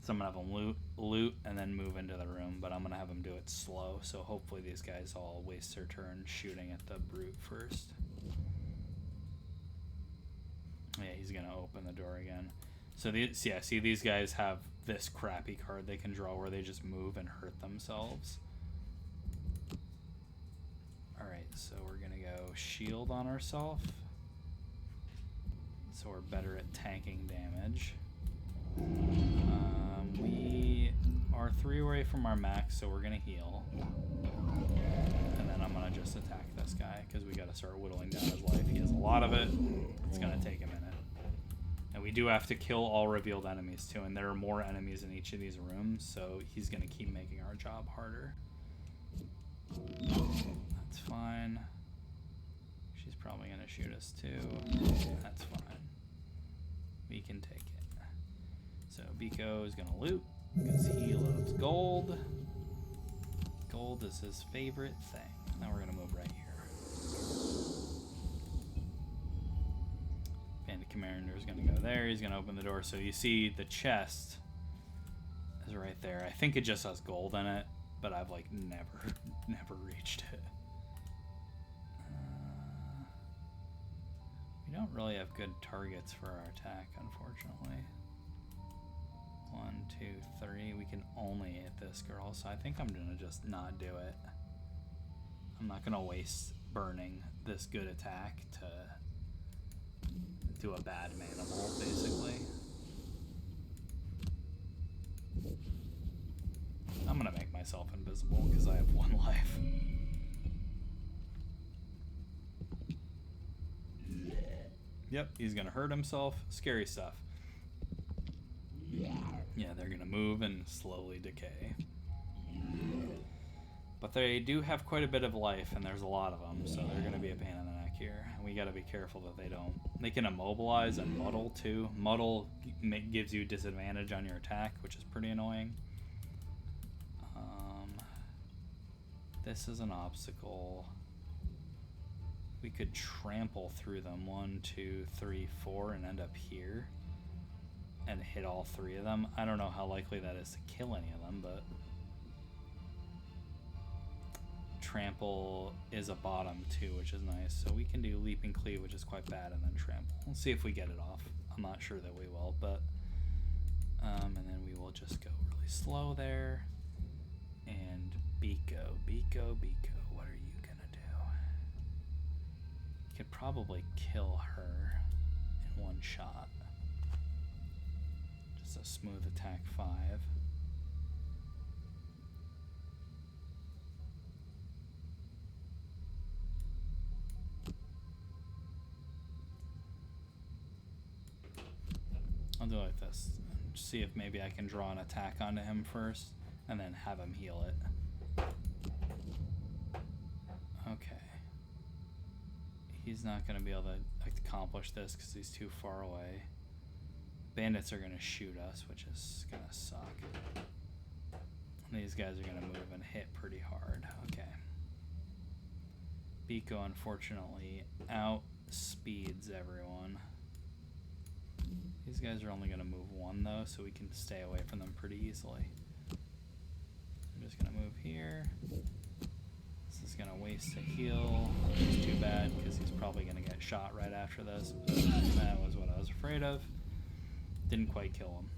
So I'm going to have them loot, and then move into the room, but I'm going to have them do it slow, so hopefully these guys all waste their turn shooting at the brute first. Yeah, he's going to open the door again. So, see, these guys have this crappy card they can draw where they just move and hurt themselves. Alright, so we're going to go shield on ourselves. So we're better at tanking damage. We are 3 away from our max, so we're gonna heal. And then I'm gonna just attack this guy, because we gotta start whittling down his life. He has a lot of it. It's gonna take a minute. And we do have to kill all revealed enemies too, and there are more enemies in each of these rooms, so he's gonna keep making our job harder. That's fine. She's probably gonna shoot us too. That's fine. We can take it. So Biko is gonna loot because he loves gold. Gold is his favorite thing. Now we're gonna move right here. Bandit Commander is gonna go there. He's gonna open the door. So you see the chest is right there. I think it just has gold in it, but I've like never reached it. We don't really have good targets for our attack, unfortunately. 1, 2, 3. We can only hit this girl, so I think I'm gonna just not do it. I'm not gonna waste burning this good attack to do a bad manimal, basically. I'm gonna make myself invisible because I have 1 life. Yep, he's gonna hurt himself. Scary stuff. Yeah, they're gonna move and slowly decay. But they do have quite a bit of life, and there's a lot of them, so they're gonna be a pain in the neck here. And we gotta be careful that they don't. They can immobilize and muddle too. Muddle gives you disadvantage on your attack, which is pretty annoying. This is an obstacle. We could trample through them 1, 2, 3, 4 and end up here and hit all 3 of them. I don't know how likely that is to kill any of them, but trample is a bottom too, which is nice. So we can do leap and cleave, which is quite bad, and then trample. Let's see if we get it off. I'm not sure that we will, but and then we will just go really slow there. And Biko, what are you gonna do? You could probably kill her in 1 shot. Just a smooth attack 5. I'll do it like this. See if maybe I can draw an attack onto him first and then have him heal it. Okay. He's not going to be able to accomplish this because he's too far away. Bandits are going to shoot us, which is going to suck. And these guys are going to move and hit pretty hard. Okay. Biko, unfortunately, outspeeds everyone. These guys are only going to move 1, though, so we can stay away from them pretty easily. I'm just going to move here. This is going to waste a heal. It's too bad because he's probably going to get shot right after this. But that was what I was afraid of. Didn't quite kill him.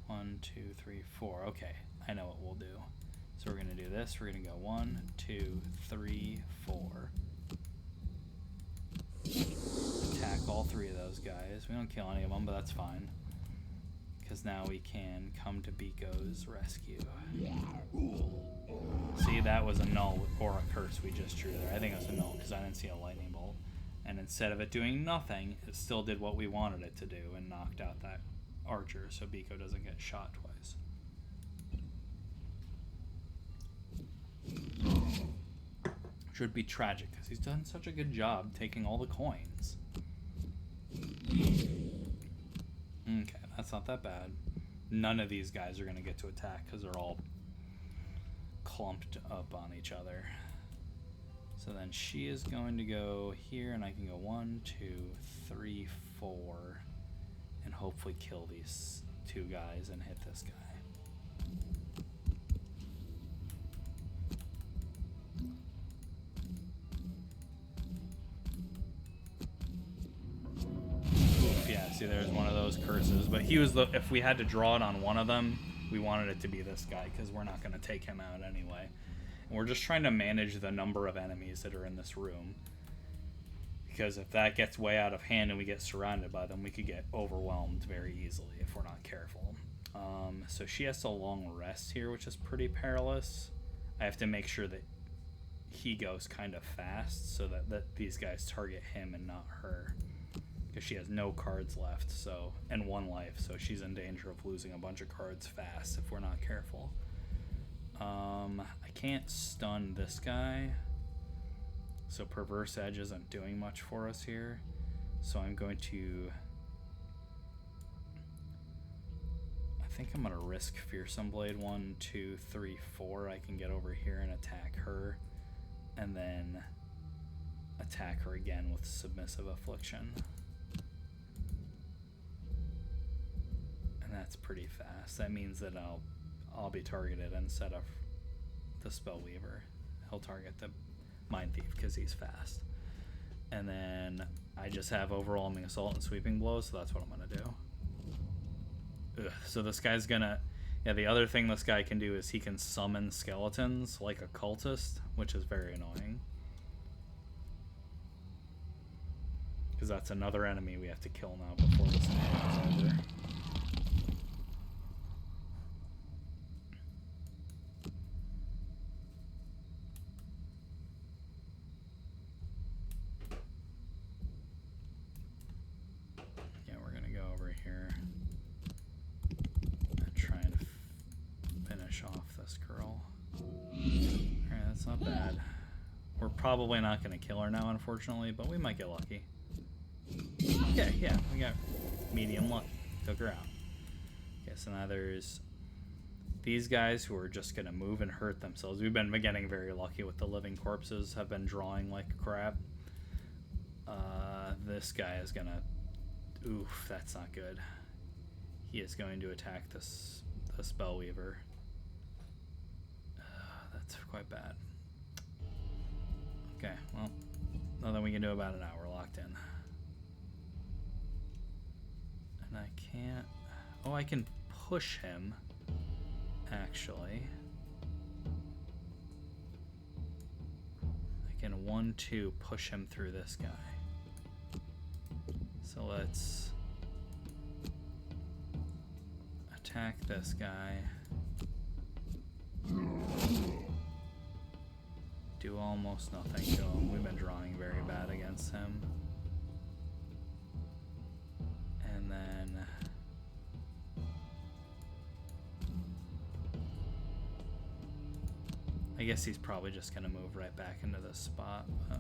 One, 2, 3, 4. Okay, I know what we'll do. So we're going to do this. We're going to go 1, 2, 3, 4. Attack all 3 of those guys. We don't kill any of them, but that's fine. Because now we can come to Biko's rescue. See, that was a null or a curse we just drew there. I think it was a null because I didn't see a lightning bolt. And instead of it doing nothing, it still did what we wanted it to do and knocked out that archer so Biko doesn't get shot twice. Should be tragic because he's done such a good job taking all the coins. Okay, that's not that bad. None of these guys are going to get to attack because they're all clumped up on each other. So then she is going to go here, and I can go 1, 2, 3, 4, and hopefully kill these 2 guys and hit this guy. Yeah, see, there's one of those curses, but he was the, if we had to draw it on one of them, we wanted it to be this guy because we're not going to take him out anyway. And we're just trying to manage the number of enemies that are in this room, because if that gets way out of hand and we get surrounded by them, we could get overwhelmed very easily if we're not careful. So she has a long rest here, which is pretty perilous. I have to make sure that he goes kind of fast so that these guys target him and not her. Because she has no cards left, so, and 1 life, so she's in danger of losing a bunch of cards fast if we're not careful. I can't stun this guy, so Perverse Edge isn't doing much for us here. So I'm going to think I'm gonna risk Fearsome Blade 1, 2, 3, 4. I can get over here and attack her, and then attack her again with Submissive Affliction. And that's pretty fast. That means that I'll be targeted instead of the Spellweaver. He'll target the Mind Thief because he's fast. And then I just have Overwhelming Assault and Sweeping Blows, so that's what I'm gonna do. Ugh. So this guy's gonna... Yeah, the other thing this guy can do is he can summon skeletons like a cultist, which is very annoying. Because that's another enemy we have to kill now before this game is over. Yeah, we're gonna go over here and try and finish off this girl. Alright, that's not bad. We're probably not gonna kill her now, unfortunately, but we might get lucky. Okay, yeah, we got medium luck. Took her out. Okay, so now there's these guys who are just going to move and hurt themselves. We've been getting very lucky with the living corpses, have been drawing like crap. This guy is going to... Oof, that's not good. He is going to attack the Spellweaver. That's quite bad. Okay, well, nothing we can do about it now. We're locked in. And I can't... Oh, I can push him, actually. I can 1-2 push him through this guy. So let's attack this guy. Do almost nothing to him. We've been drawing very bad against him. And then I guess he's probably just gonna move right back into this spot. But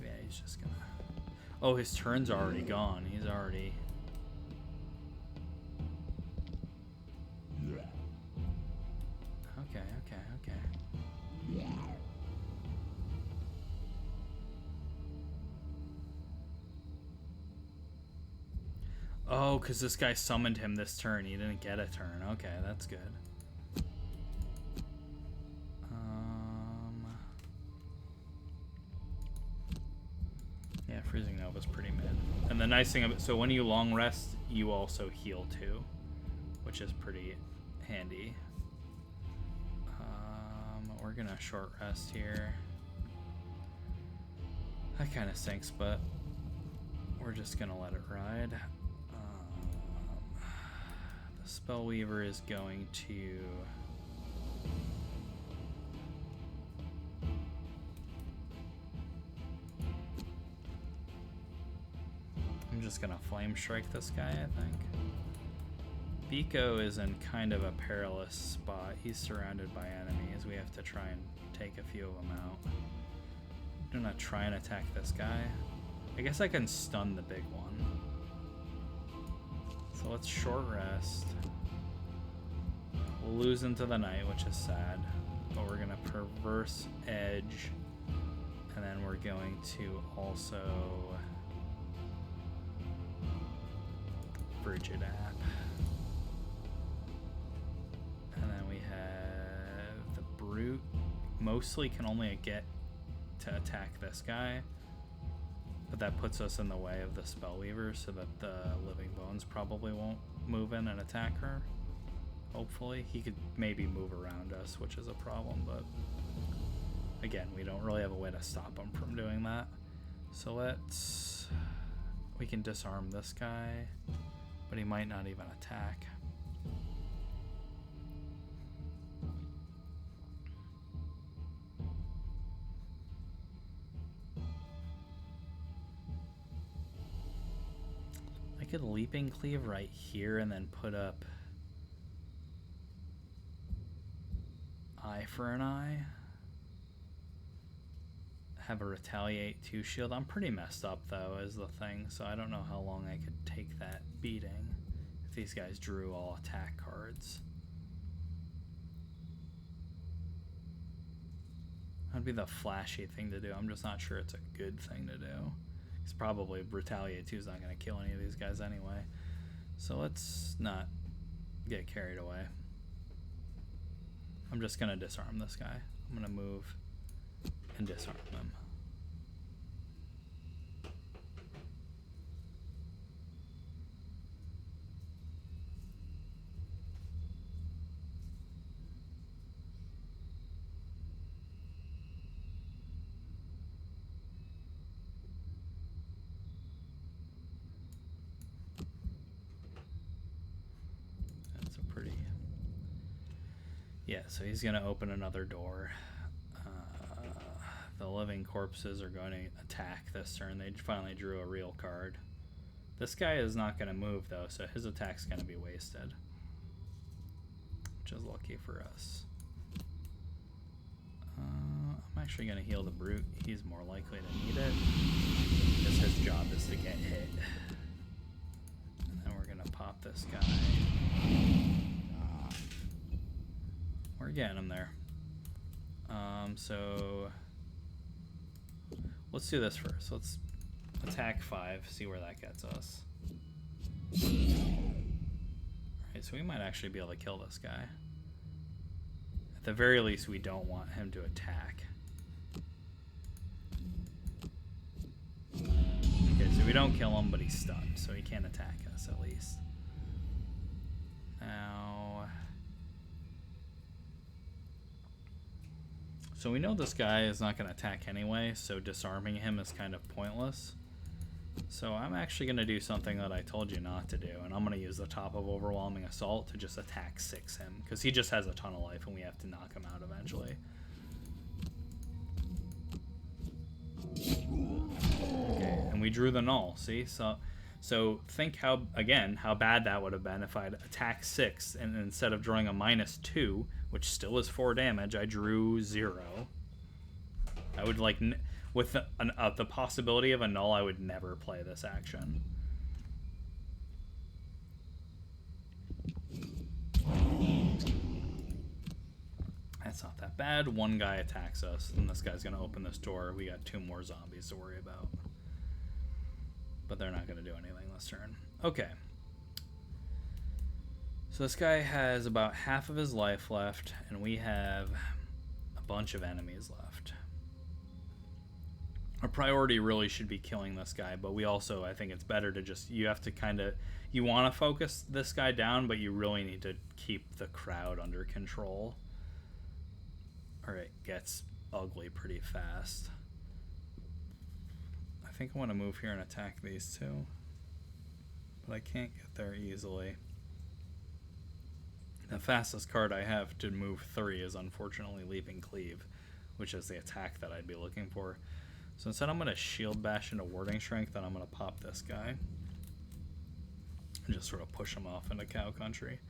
yeah, he's just gonna... Oh, his turn's already gone. He's already... Okay. Oh, because this guy summoned him this turn. He didn't get a turn. Okay, that's good. Yeah, Freezing Nova's pretty mid. And the nice thing of it, so when you long rest, you also heal too, which is pretty handy. We're gonna short rest here. That kind of stinks, but we're just gonna let it ride. The Spellweaver is going to... I'm just gonna Flame Strike this guy, I think. Biko is in kind of a perilous spot. He's surrounded by enemies. We have to try and take a few of them out. I'm gonna try and attack this guy. I guess I can stun the big one. So let's short rest. We'll lose into the night, which is sad. But we're gonna Perverse Edge. And then we're going to also... Frigid App. And then we have the Brute. Mostly can only get to attack this guy. But that puts us in the way of the Spellweaver so that the Living Bones probably won't move in and attack her. Hopefully. He could maybe move around us, which is a problem, but again, we don't really have a way to stop him from doing that. So let's... We can disarm this guy, but he might not even attack. I could Leaping Cleave right here and then put up Eye for an eye. Have a retaliate 2 shield. I'm pretty messed up though is the thing, so I don't know how long I could take that beating if these guys drew all attack cards. That'd be the flashy thing to do. I'm just not sure it's a good thing to do. It's probably retaliate 2 is not going to kill any of these guys anyway. So let's not get carried away. I'm just going to disarm this guy. I'm going to move and disarm them. That's a pretty... Yeah, so he's going to open another door. The living corpses are going to attack this turn. They finally drew a real card. This guy is not going to move, though, so his attack's going to be wasted. Which is lucky for us. I'm actually going to heal the brute. He's more likely to need it. Because his job is to get hit. And then we're going to pop this guy. We're getting him there. So... Let's do this first. Let's attack 5, see where that gets us. Alright, so we might actually be able to kill this guy. At the very least, we don't want him to attack. Okay, so we don't kill him, but he's stunned, so he can't attack us at least. Now... So we know this guy is not going to attack anyway, so disarming him is kind of pointless. So I'm actually going to do something that I told you not to do, and I'm going to use the top of Overwhelming Assault to just attack 6 him, because he just has a ton of life and we have to knock him out eventually. Okay, and we drew the null, see? So think how bad that would have been if I'd attacked 6 and instead of drawing a -2, which still is 4 damage, I drew 0. I would with the possibility of a null, I would never play this action. That's not that bad. One guy attacks us, and this guy's going to open this door. We got 2 more zombies to worry about. But they're not going to do anything this turn. Okay. So this guy has about half of his life left, and we have a bunch of enemies left. Our priority really should be killing this guy, but we also, I think it's better to just, you have to kind of, you want to focus this guy down, but you really need to keep the crowd under control. Alright, gets ugly pretty fast. I think I want to move here and attack these 2, but I can't get there easily. The fastest card I have to move 3 is unfortunately Leaping Cleave, which is the attack that I'd be looking for. So instead I'm going to Shield Bash into Warding Strength, and I'm going to pop this guy. And just sort of push him off into Cow Country.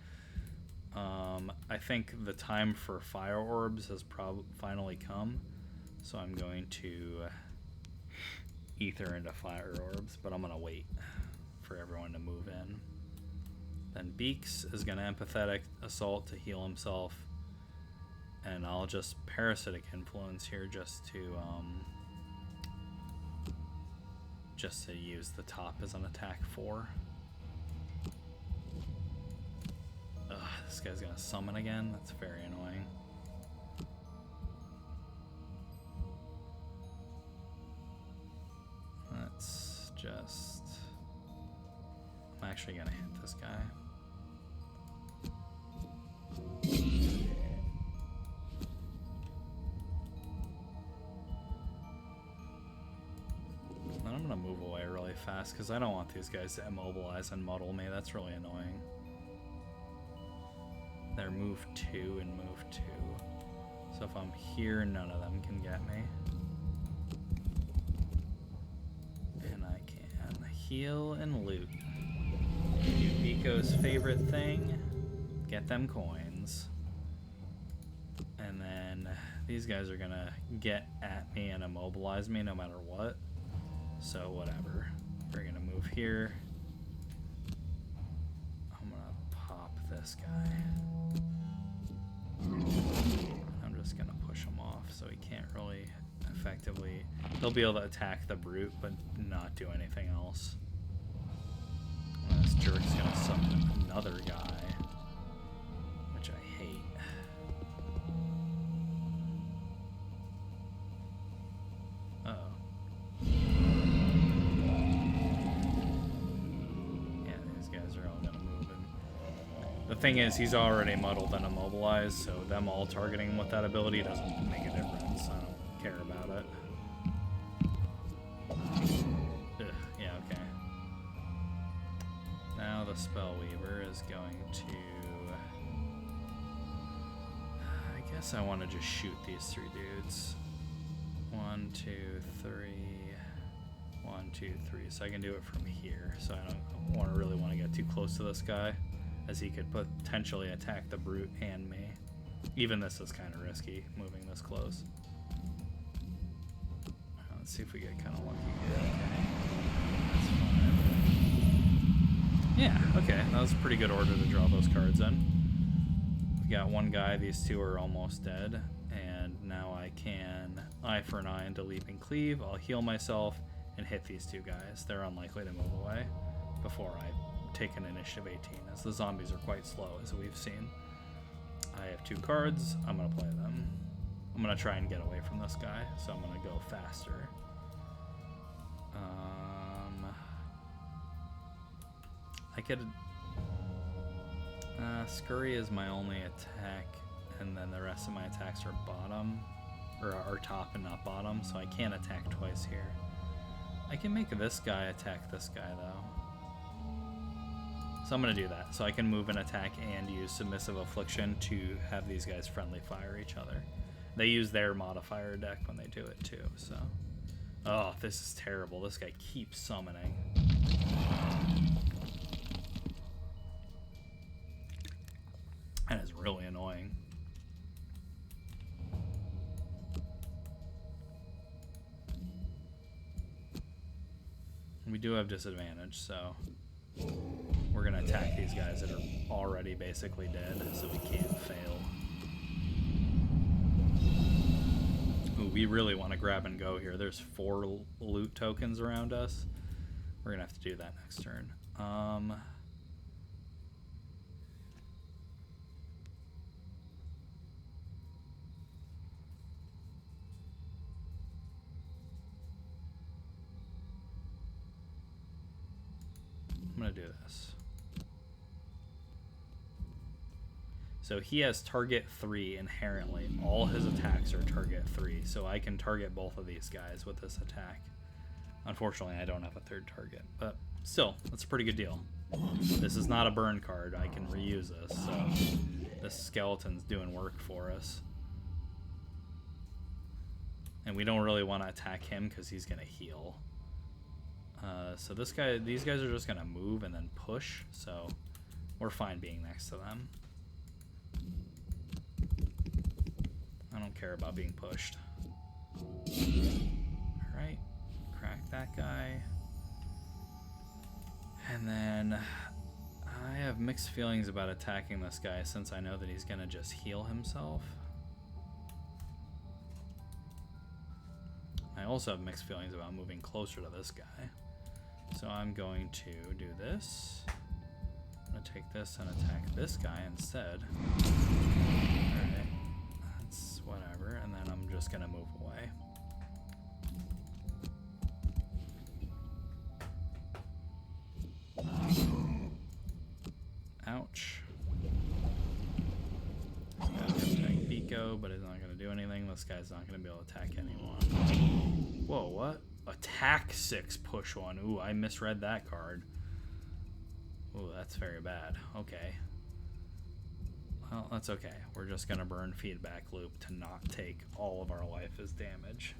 I think the time for Fire Orbs has finally come, so I'm going to Ether into Fire Orbs, but I'm going to wait for everyone to move in. Then Beaks is going to Empathetic Assault to heal himself. And I'll just Parasitic Influence here just to use the top as an attack 4. Ugh, this guy's going to summon again. That's very annoying. Let's just... I'm actually going to hit this guy. Then I'm going to move away really fast because I don't want these guys to immobilize and muddle me. That's really annoying. They're move 2 and move 2. So if I'm here, none of them can get me. And I can heal and loot. Do Nico's favorite thing, get them coins. And then these guys are gonna get at me and immobilize me no matter what. So whatever. We're gonna move here. I'm gonna pop this guy. I'm just gonna push him off so he can't really effectively... He'll be able to attack the brute, but not do anything else. And this jerk's gonna summon another guy, which I hate. Uh-oh. Yeah, these guys are all gonna move in. The thing is, he's already muddled and immobilized, so them all targeting him with that ability doesn't make a difference. I don't care about it. Ugh, yeah, okay. Now the Spellweaver is going to... I guess I want to just shoot these three dudes. 1, 2, 3. 1, 2, 3. So I can do it from here. So I don't really want to get too close to this guy, as he could potentially attack the brute and me. Even this is kind of risky, moving this close. Let's see if we get kind of lucky here. Okay. That's fine. Yeah, okay. That was a pretty good order to draw those cards in. We got one guy. These two are almost dead. And now I can eye for an eye into Leap and Cleave. I'll heal myself and hit these two guys. They're unlikely to move away before I take an initiative 18, as the zombies are quite slow, as we've seen. I have 2 cards. I'm going to play them. I'm going to try and get away from this guy, so I'm going to go faster. I could... Scurry is my only attack, and then the rest of my attacks are bottom, or are top and not bottom, so I can't attack twice here. I can make this guy attack this guy, though. So I'm going to do that, so I can move an attack and use Submissive Affliction to have these guys friendly fire each other. They use their modifier deck when they do it, too, so... Oh, this is terrible. This guy keeps summoning. That is really annoying. We do have disadvantage, so we're going to attack these guys that are already basically dead, so we can't fail. Ooh, we really want to grab and go here. There's 4 loot tokens around us. We're going to have to do that next turn. I'm going to do this. So he has target 3 inherently. All his attacks are target 3, so I can target both of these guys with this attack. Unfortunately, I don't have a third target, but still, that's a pretty good deal. This is not a burn card. I can reuse this, so this skeleton's doing work for us. And we don't really want to attack him because he's going to heal. So these guys are just going to move and then push, so we're fine being next to them. I don't care about being pushed. Alright, crack that guy. And then I have mixed feelings about attacking this guy since I know that he's going to just heal himself. I also have mixed feelings about moving closer to this guy. So I'm going to do this. I'm going to take this and attack this guy instead. Alright, that's whatever. And then I'm just going to move away. Ouch. This guy's going to attack Pico, but he's not going to do anything. This guy's not going to be able to attack anyone. Whoa, what? Attack 6, push 1. Ooh, I misread that card. Ooh, that's very bad. Okay. Well, that's okay. We're just going to burn Feedback Loop to not take all of our life as damage.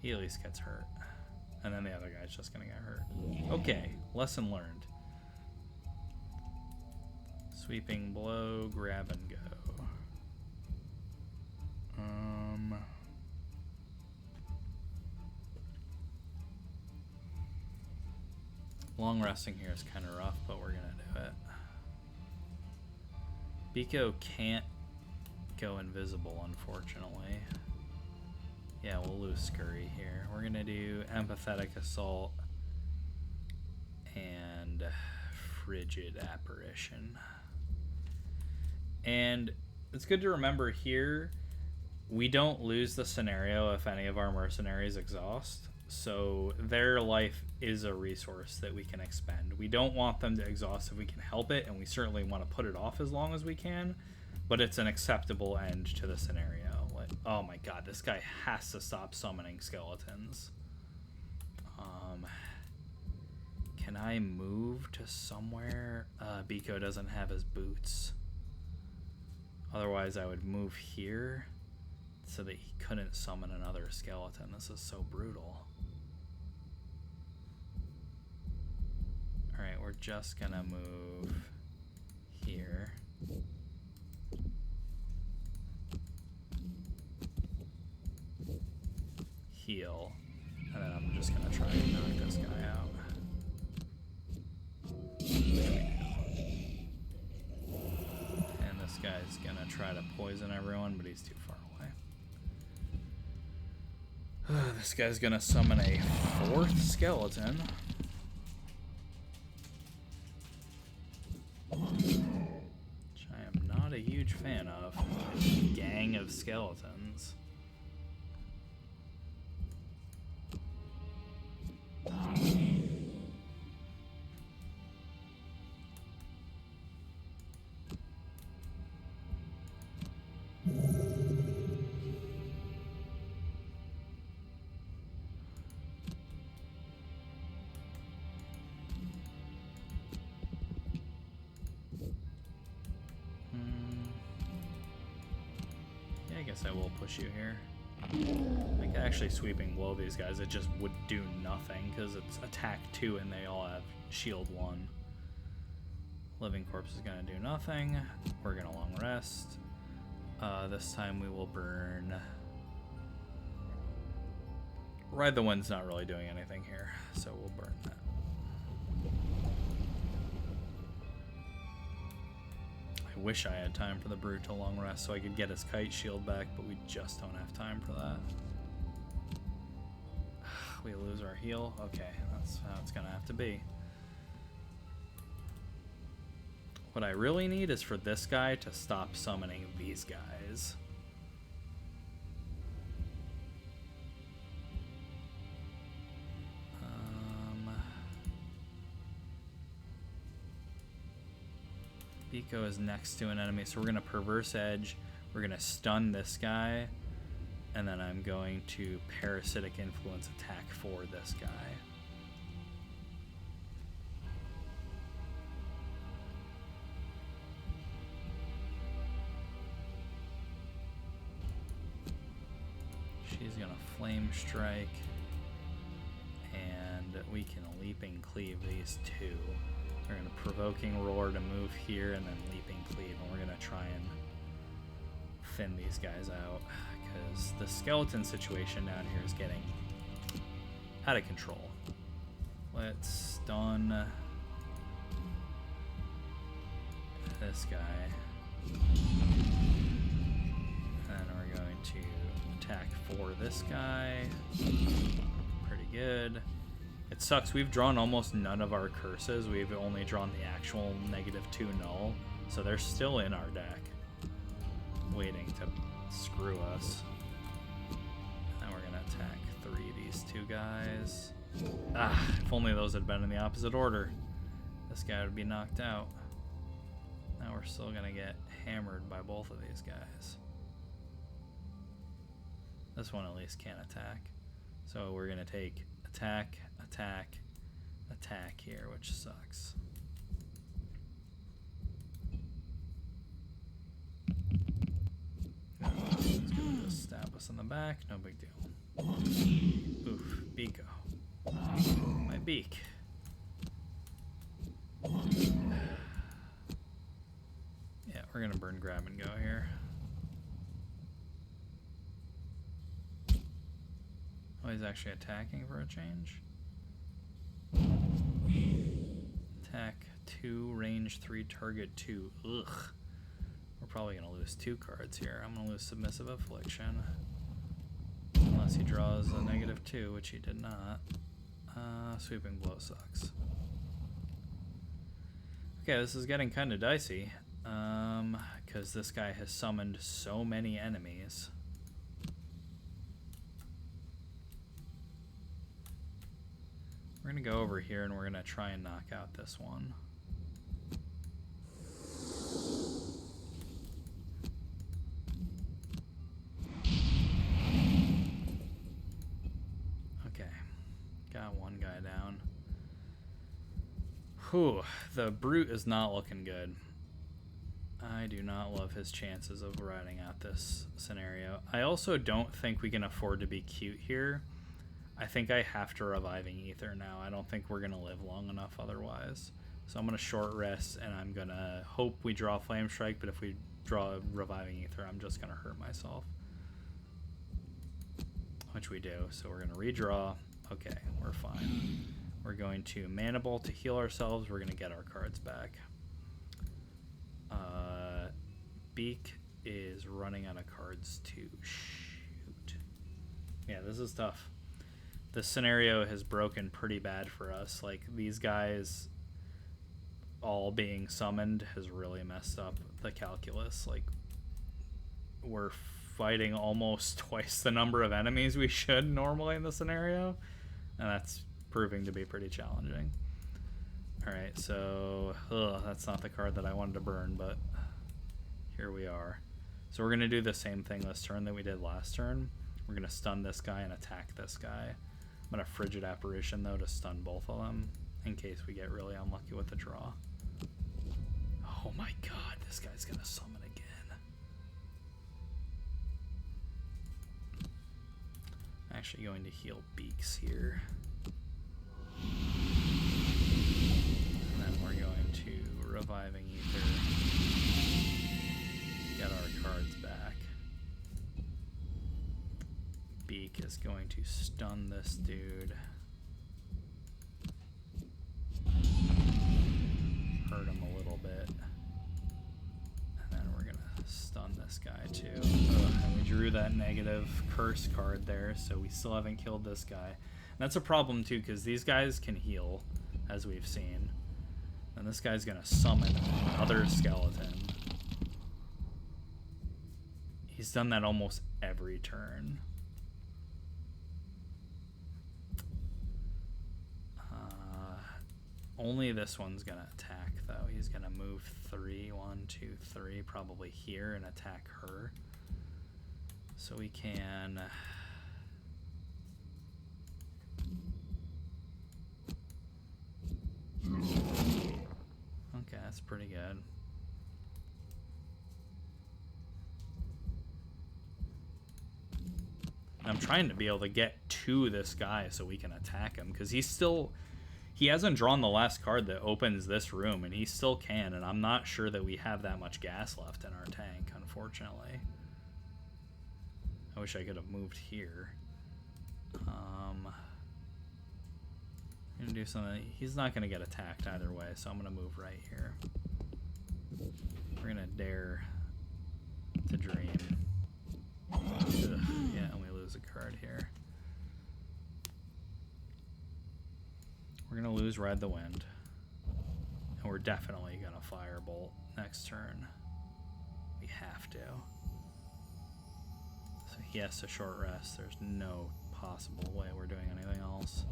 He at least gets hurt. And then the other guy's just going to get hurt. Okay, lesson learned. Sweeping blow, grab and go. Long resting here is kind of rough, but we're gonna do it. Biko can't go invisible, unfortunately. Yeah, we'll lose Scurry here. We're gonna do Empathetic Assault and Frigid Apparition. And it's good to remember here, we don't lose the scenario if any of our mercenaries exhaust. So their life is a resource that we can expend. We don't want them to exhaust if we can help it, and we certainly want to put it off as long as we can, but it's an acceptable end to the scenario. Like, oh my god, this guy has to stop summoning skeletons. Can I move to somewhere? Biko doesn't have his boots. Otherwise I would move here so that he couldn't summon another skeleton. This is so brutal. Alright, we're just gonna move here. Heal. And then I'm just gonna try and knock this guy out. And this guy's gonna try to poison everyone, but he's too far away. This guy's gonna summon a 4th skeleton. Which I am not a huge fan of. A gang of skeletons. I guess I will push you here. I could actually sweeping blow these guys. It just would do nothing because it's attack 2 and they all have shield 1. Living Corpse is gonna do nothing. We're gonna long rest. This time we will burn. Ride the Wind's not really doing anything here, so we'll burn that. I wish I had time for the Brute to long rest so I could get his kite shield back, but we just don't have time for that. We lose our heal. Okay, that's how it's gonna have to be. What I really need is for this guy to stop summoning these guys. Biko is next to an enemy, so we're going to Perverse Edge, we're going to stun this guy, and then I'm going to Parasitic Influence attack for this guy. She's going to Flame Strike, and we can Leaping Cleave these two. We're going to Provoking Roar to move here, and then Leaping Cleave, and we're going to try and thin these guys out, because the skeleton situation down here is getting out of control. Let's stun this guy, and then we're going to attack for this guy. Pretty good. It sucks, we've drawn almost none of our curses. We've only drawn the actual -2 null, so they're still in our deck, waiting to screw us. And we're gonna attack these two guys. If only those had been in the opposite order. This guy would be knocked out. Now we're still gonna get hammered by both of these guys. This one at least can't attack. So we're gonna take attack, attack, attack here, which sucks. It's gonna just stab us in the back, no big deal. Oof, Biko. My beak. we're gonna burn grab and go here. Oh, he's actually attacking for a change. Attack 2, range 3, target 2. Ugh. We're probably gonna lose 2 cards here. I'm gonna lose Submissive Affliction. Unless he draws a -2, which he did not. Sweeping Blow sucks. Okay, this is getting kind of dicey. Because this guy has summoned so many enemies. We're going to go over here and we're going to try and knock out this one. Okay, got one guy down. Whew, the Brute is not looking good. I do not love his chances of riding out this scenario. I also don't think we can afford to be cute here. I think I have to Reviving Ether now. I don't think we're going to live long enough otherwise. So I'm going to short rest, and I'm going to hope we draw Flame Strike, but if we draw Reviving Ether, I'm just going to hurt myself. Which we do. So we're going to redraw. Okay, we're fine. We're going to Mana Bolt to heal ourselves. We're going to get our cards back. Beak is running out of cards to shoot. Yeah, this is tough. This scenario has broken pretty bad for us. Like, these guys all being summoned has really messed up the calculus. Like, we're fighting almost twice the number of enemies we should normally in the scenario, and that's proving to be pretty challenging. Alright, so that's not the card that I wanted to burn, but here we are. So we're going to do the same thing this turn that we did last turn. We're going to stun this guy and attack this guy. I'm going to Frigid Apparition, though, to stun both of them in case we get really unlucky with the draw. Oh my god, this guy's going to summon again. I'm actually going to heal Beaks here. And then we're going to Reviving Ether. Get our cards back. Beak is going to stun this dude. Hurt him a little bit. And then we're gonna stun this guy too. And we drew that negative curse card there, so we still haven't killed this guy. And that's a problem too, because these guys can heal, as we've seen. And this guy's gonna summon another skeleton. He's done that almost every turn. Only this one's gonna attack, though. He's gonna move 3, 1, 2, 3, probably here, and attack her. So we can... Okay, that's pretty good. I'm trying to be able to get to this guy so we can attack him, because he hasn't drawn the last card that opens this room, and he still can, and I'm not sure that we have that much gas left in our tank, unfortunately. I wish I could have moved here. I'm gonna do something. He's not gonna get attacked either way, so I'm gonna move right here. We're gonna dare to dream. Ugh, yeah, and we lose a card here. We're going to lose Ride the Wind. And we're definitely going to Firebolt next turn. We have to. So he has to short rest. There's no possible way we're doing anything else.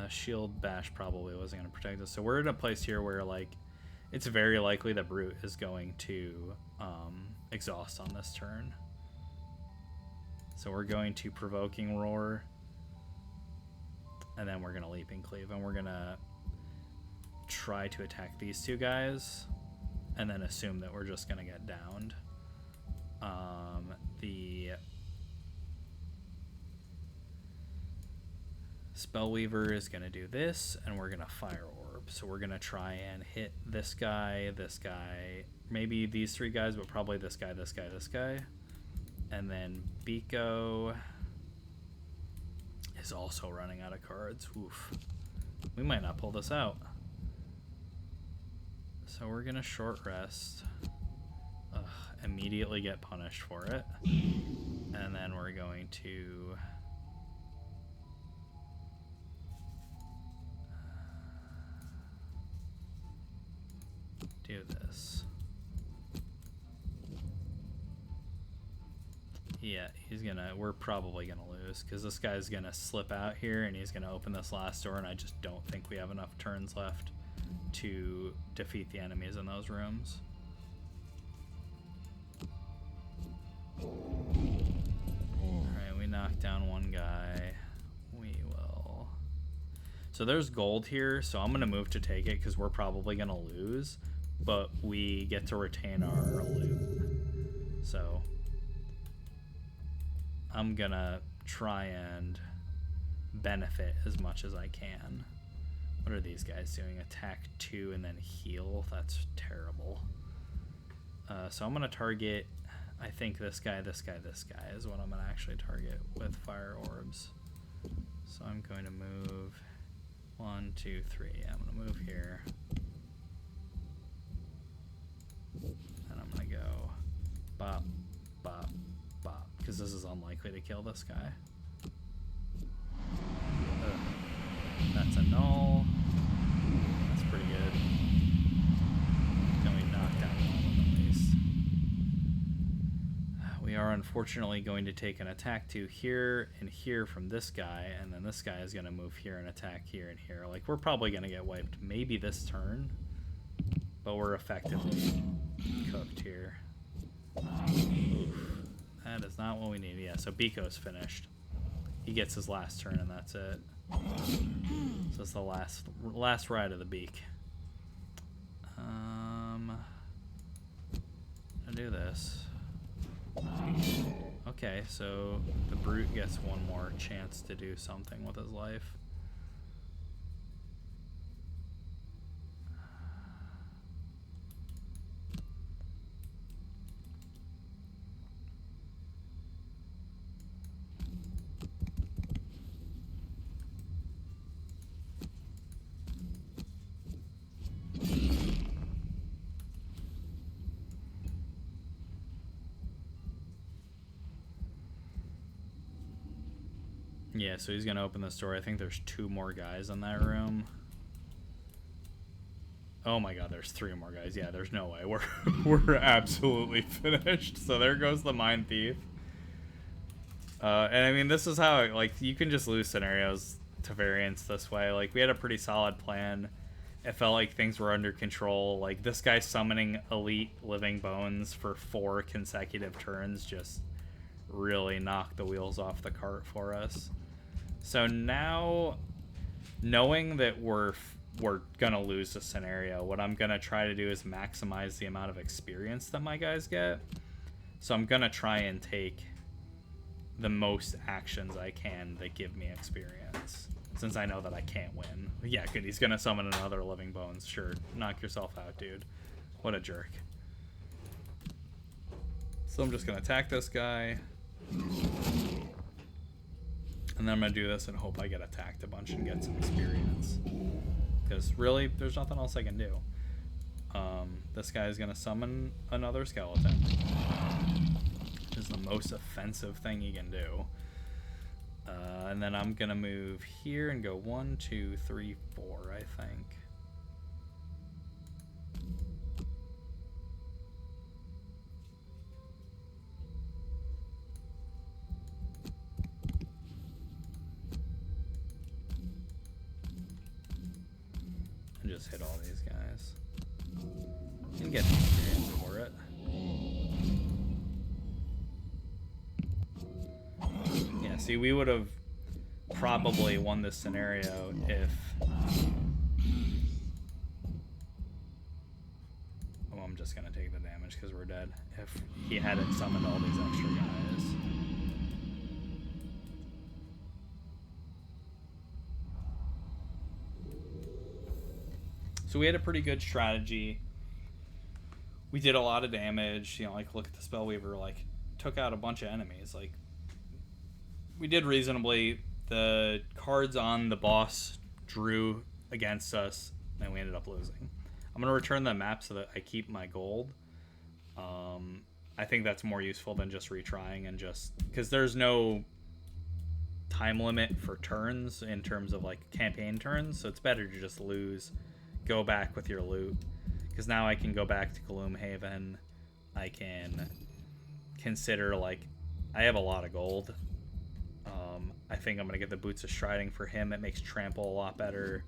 Shield Bash probably wasn't going to protect us. So we're in a place here where, like, it's very likely that Brute is going to exhaust on this turn. So we're going to Provoking Roar. And then we're going to Leaping Cleave. And we're going to try to attack these two guys. And then assume that we're just going to get downed. The Spellweaver is going to do this. And we're going to Fire Orb. orb. So we're gonna try and hit this guy, maybe these 3 guys, but probably this guy, this guy, this guy. And then Biko is also running out of cards. Oof. We might not pull this out. So we're gonna short rest. Ugh, immediately get punished for it. And then we're going to do this. Yeah, we're probably gonna lose because this guy's gonna slip out here and he's gonna open this last door, and I just don't think we have enough turns left to defeat the enemies in those rooms. Alright, we knocked down one guy. We will. So there's gold here, so I'm gonna move to take it because we're probably gonna lose, but we get to retain our loot. So I'm gonna try and benefit as much as I can. What are these guys doing? Attack 2 and then heal? That's terrible. So I'm gonna target, I think this guy, this guy, this guy is what I'm gonna actually target with fire orbs. So I'm going to move 1, 2, 3. I'm gonna move here. And I'm gonna go bop, bop, bop, because this is unlikely to kill this guy. Ugh. That's a null. That's pretty good. Then we knock down one of them at least. We are unfortunately going to take an attack to here and here from this guy, and then this guy is going to move here and attack here and here. Like, we're probably going to get wiped maybe this turn, but we're effectively cooked here. Oof. That is not what we need. Yeah, so Biko's finished. He gets his last turn, and that's it. So it's the last ride of the beak. I'll do this. Okay, so the brute gets one more chance to do something with his life. Yeah, so he's gonna open this door. I think there's 2 more guys in that room. Oh my god, there's 3 more guys. Yeah, there's no way. We're absolutely finished. So there goes the Mind Thief. And I mean, this is how, like, you can just lose scenarios to variance this way. Like, we had a pretty solid plan. It felt like things were under control. Like, this guy summoning elite living bones for 4 consecutive turns just really knocked the wheels off the cart for us. So now, knowing that we're gonna lose the scenario, what I'm gonna try to do is maximize the amount of experience that my guys get. So I'm gonna try and take the most actions I can that give me experience, since I know that I can't win. Yeah, good, he's gonna summon another living bones. Sure, knock yourself out, dude. What a jerk. So I'm just gonna attack this guy. And then I'm going to do this and hope I get attacked a bunch and get some experience. Because really, there's nothing else I can do. This guy is going to summon another skeleton. Which is the most offensive thing he can do. And then I'm going to move here and go 1, 2, 3, 4, I think. And just hit all these guys. And get the experience for it. Yeah, see, we would have probably won this scenario if... Oh, I'm just going to take the damage because we're dead. If he hadn't summoned all these extra guys. So we had a pretty good strategy. We did a lot of damage. You know, like look at the Spellweaver, like took out a bunch of enemies. Like we did reasonably. The cards on the boss drew against us, and we ended up losing. I'm gonna return the map so that I keep my gold. I think that's more useful than just retrying and just because there's no time limit for turns in terms of like campaign turns, so it's better to just lose, go back with your loot. Because now I can go back to Gloomhaven. I can consider like I have a lot of gold. I think I'm gonna get the Boots of Striding for him. It makes trample a lot better.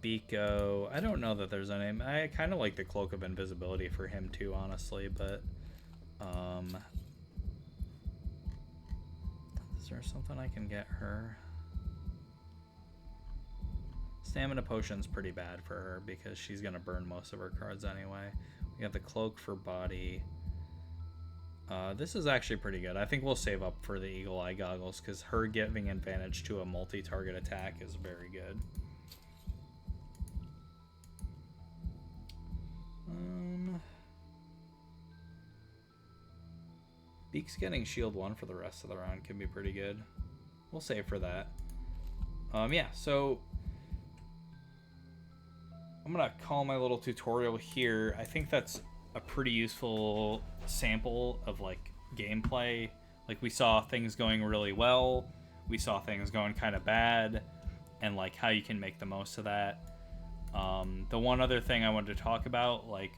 Biko. I don't know that there's a name. I kind of like the Cloak of Invisibility for him too, honestly. But is there something I can get her? Stamina Potion's pretty bad for her because she's gonna burn most of her cards anyway. We got the Cloak for body. This is actually pretty good. I think we'll save up for the Eagle Eye Goggles because her giving advantage to a multi-target attack is very good. Beak's getting shield 1 for the rest of the round can be pretty good. We'll save for that. Yeah, so I'm gonna call my little tutorial here. I think that's a pretty useful sample of like gameplay. Like we saw things going really well, we saw things going kind of bad, and like how you can make the most of that. The one other thing I wanted to talk about, like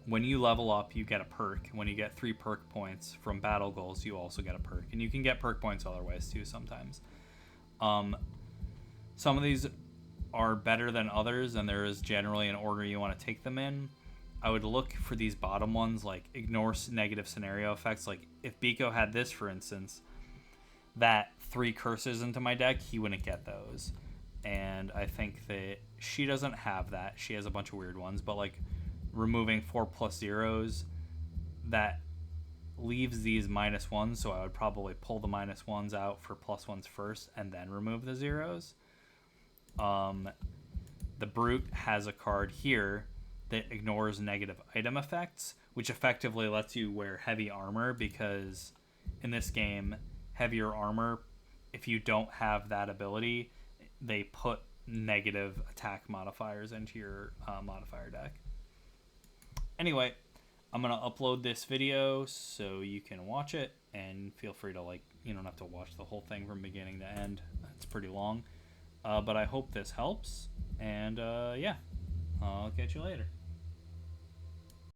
when you level up, you get a perk. When you get 3 perk points from battle goals, you also get a perk, and you can get perk points other ways too sometimes. Some of these are better than others, and there is generally an order you want to take them in. I would look for these bottom ones, like ignore negative scenario effects. Like if Biko had this, for instance, that 3 curses into my deck, he wouldn't get those. And I think that she doesn't have that. She has a bunch of weird ones, but like removing 4+0s, that leaves these -1s, so I would probably pull the -1s out for +1s first and then remove the 0s. The Brute has a card here that ignores negative item effects, which effectively lets you wear heavy armor, because in this game, heavier armor, if you don't have that ability, they put negative attack modifiers into your modifier deck. Anyway, I'm going to upload this video so you can watch it, and feel free to like, you don't have to watch the whole thing from beginning to end. It's pretty long. But I hope this helps, and yeah, I'll catch you later.